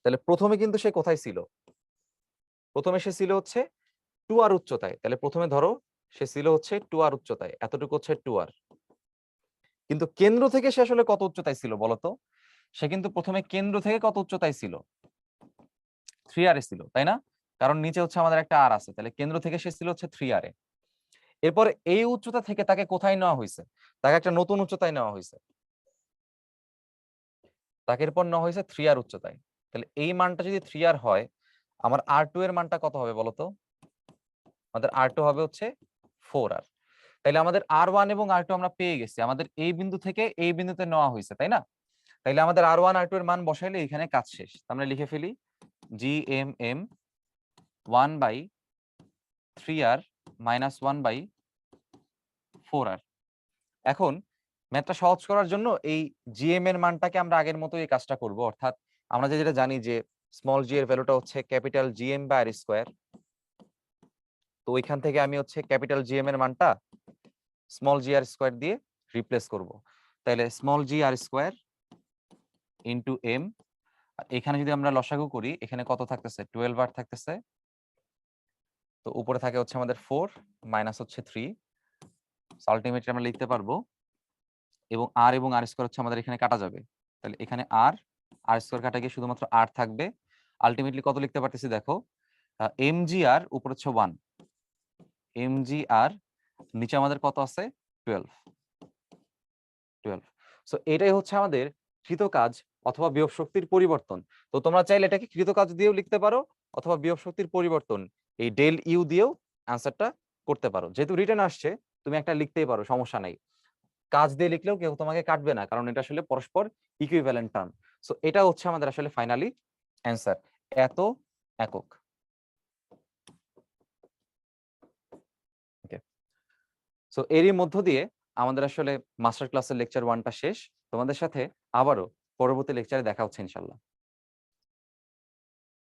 তাহলে প্রথমে কিন্তু সে কোথায় ছিল, প্রথমে সে ছিল হচ্ছে 2r উচ্চতায়। তাহলে প্রথমে ধরো সে ছিল হচ্ছে 2r উচ্চতায়, এতটুকু হচ্ছে 2r। কিন্তু কেন্দ্র থেকে সে আসলে কত উচ্চতায় ছিল বলতো, সে কিন্তু প্রথমে কেন্দ্র থেকে কত উচ্চতায় ছিল 3r এ ছিল তাই না, কারণ নিচে হচ্ছে আমাদের একটা আর আছে, তাহলে কেন্দ্র থেকে সে ছিল হচ্ছে 3r এ। এরপর এই উচ্চতা থেকে তাকে কোথায় নেওয়া হয়েছে, তাকে একটা নতুন উচ্চতায় নেওয়া হয়েছে, তাকে এরপর নেওয়া হয়েছে 3r উচ্চতায়। তাহলে এই মানটা যদি 3r হয়, আমার r2 এর মানটা কত হবে বলতো, আমাদের r2 হবে হচ্ছে 4r। তাইলে আমাদের r1 এবং r2 আমরা পেয়ে গেছি, আমাদের এই বিন্দু থেকে এই বিন্দুতে নেওয়া হয়েছে তাই না। তাইলে আমাদের r1 r2 এর মান বসাইলে এখানে কাজ শেষ। আমরা লিখে ফেলি GMM 1/3r মাইনাস 1/4r। এখন ম্যাথটা সহজ করার জন্য এই GM এর মানটাকে আমরা আগের মতো এই কাজটা করব, অর্থাৎ আমরা যেটা জানি যে স্মল জি এর ভ্যালুটা হচ্ছে ক্যাপিটাল GM/r²। তো ওইখান থেকে আমি হচ্ছে ক্যাপিটাল GM এর মানটা স্মল GR² দিয়ে রিপ্লেস করব। তাহলে স্মল GR² ইন্টু এম, এখানে যদি আমরা লসাগু করি এখানে কত থাকতেছে 12r থাকতেছে, তো উপরে থাকে হচ্ছে আমাদের 4 মাইনাস হচ্ছে 3, আলটিমেটলি আমরা লিখতে পারবো, এবং আর এবং r² হচ্ছে আমাদের এখানে কাটা যাবে, তাহলে এখানে r² কাটা গিয়ে শুধুমাত্র r থাকবে। আলটিমেটলি কত লিখতে পারতেছি দেখো, mgr উপর হচ্ছে 1, mgr নিচে আমাদের কত আছে 12। সো এটাই হচ্ছে আমাদের কৃত কাজ অথবা বিভব শক্তির পরিবর্তন। তো তোমরা চাইলে এটাকে কৃত কাজ দিয়েও লিখতে পারো অথবা বিভব শক্তির পরিবর্তন এই ডেল ইউ দিয়েও অ্যান্সারটা করতে পারো। যেহেতু রিটার্ন আসছে তুমি একটা লিখতেই পারো, সমস্যা নাই। কাজ দিয়ে লিখলেও কেউ তোমাকে কাটবে না, কারণ এটা আসলে পরস্পর ইকুইভ্যালেন্ট টার্ম। সো এটা হচ্ছে আমাদের আসলে ফাইনালি অ্যান্সার, এত একক। ওকে, সো এরই মধ্য দিয়ে আমাদের আসলে মাস্টার ক্লাসের লেকচার 1টা শেষ। তোমাদের সাথে আবারও পরবর্তী লেকচারে দেখা হচ্ছে ইনশাল্লাহ।